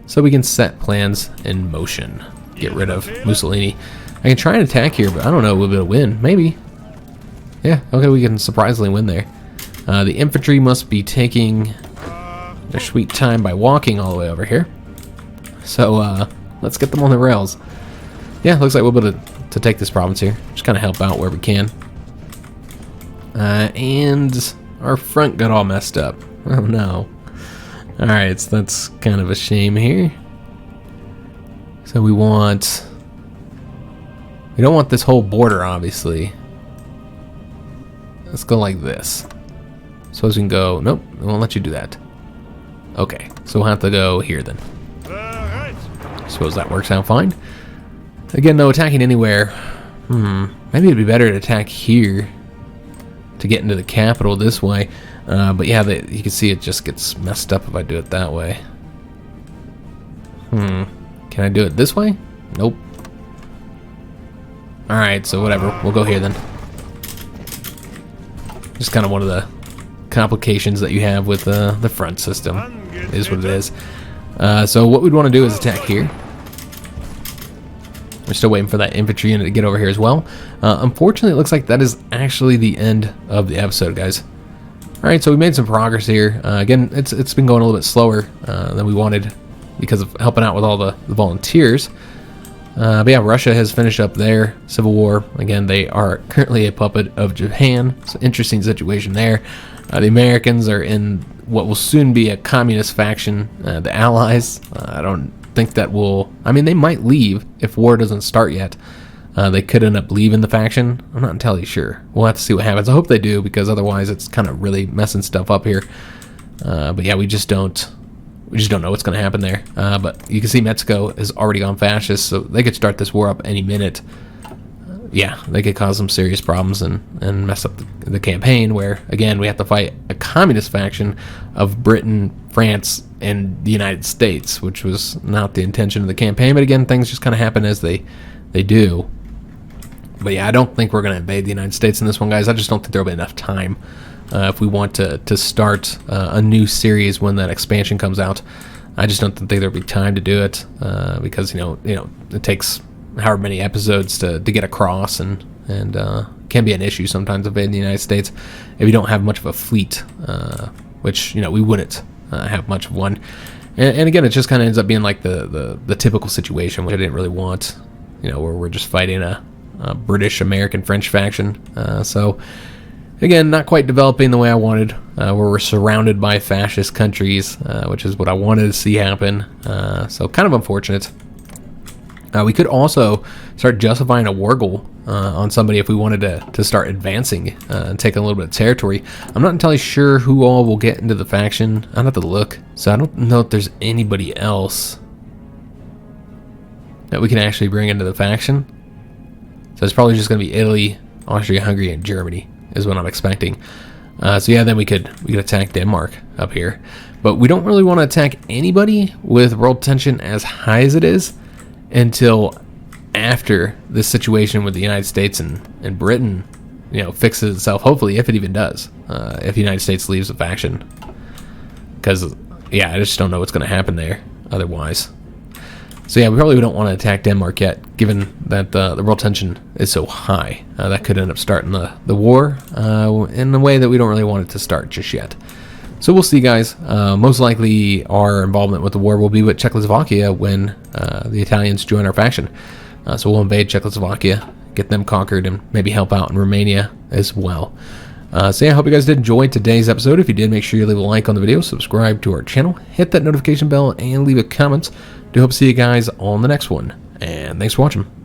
so we can set plans in motion. Get rid of Mussolini. I can try and attack here, but I don't know if we'll be able to win. Maybe. Yeah, okay, we can surprisingly win there. The infantry must be taking their sweet time by walking all the way over here. So, let's get them on the rails. Yeah, looks like we'll be able to take this province here. Just kind of help out where we can. And our front got all messed up. Oh no. Alright, so that's kind of a shame here. So we don't want this whole border, obviously. Let's go like this. Suppose we can go, nope, it won't let you do that. Okay, so we'll have to go here then. Suppose that works out fine. Again, though, attacking anywhere, maybe it'd be better to attack here to get into the capital this way. But yeah, you can see it just gets messed up if I do it that way. Can I do it this way? Nope. Alright, so whatever, we'll go here then. Just kind of one of the complications that you have with the front system. Is what it is. So what we'd want to do is attack here. We're still waiting for that infantry unit to get over here as well. Unfortunately, it looks like that is actually the end of the episode, guys. Alright, so we made some progress here. Again, it's been going a little bit slower than we wanted because of helping out with all the volunteers. But yeah, Russia has finished up their civil war. Again, they are currently a puppet of Japan. It's an interesting situation there. The Americans are in what will soon be a communist faction, the Allies. I don't think that will... I mean, they might leave if war doesn't start yet. They could end up leaving the faction. I'm not entirely sure. We'll have to see what happens. I hope they do, because otherwise it's kind of really messing stuff up here. But yeah, we just don't know what's going to happen there. But you can see Mexico has already gone fascist, so they could start this war up any minute. Yeah, they could cause some serious problems and mess up the campaign, where, again, we have to fight a communist faction of Britain, France, and the United States, which was not the intention of the campaign. But again, things just kind of happen as they do. But yeah, I don't think we're going to invade the United States in this one, guys. I just don't think there will be enough time if we want to start a new series when that expansion comes out. I just don't think there'll be time to do it because you know it takes however many episodes to get across, and can be an issue sometimes invading the United States if you don't have much of a fleet, which we wouldn't have much of one. And again, it just kind of ends up being like the typical situation, which I didn't really want, where we're just fighting a British, American, French faction. So again, not quite developing the way I wanted, where we're surrounded by fascist countries, which is what I wanted to see happen. So kind of unfortunate. We could also start justifying a war goal on somebody if we wanted to start advancing and taking a little bit of territory. I'm not entirely sure who all will get into the faction. I'll have to look. So I don't know if there's anybody else that we can actually bring into the faction. So it's probably just going to be Italy, Austria, Hungary, and Germany is what I'm expecting. So yeah, then we could attack Denmark up here. But we don't really want to attack anybody with world tension as high as it is until after this situation with the United States and Britain, fixes itself, hopefully, if it even does, if the United States leaves the faction. Because, yeah, I just don't know what's going to happen there otherwise. So yeah, we probably don't want to attack Denmark yet, given that the world tension is so high. That could end up starting the war in a way that we don't really want it to start just yet. So we'll see, guys. Most likely our involvement with the war will be with Czechoslovakia when the Italians join our faction. So we'll invade Czechoslovakia, get them conquered, and maybe help out in Romania as well. So yeah, I hope you guys did enjoy today's episode. If you did, make sure you leave a like on the video, subscribe to our channel, hit that notification bell, and leave a comment. Do hope to see you guys on the next one. And thanks for watching.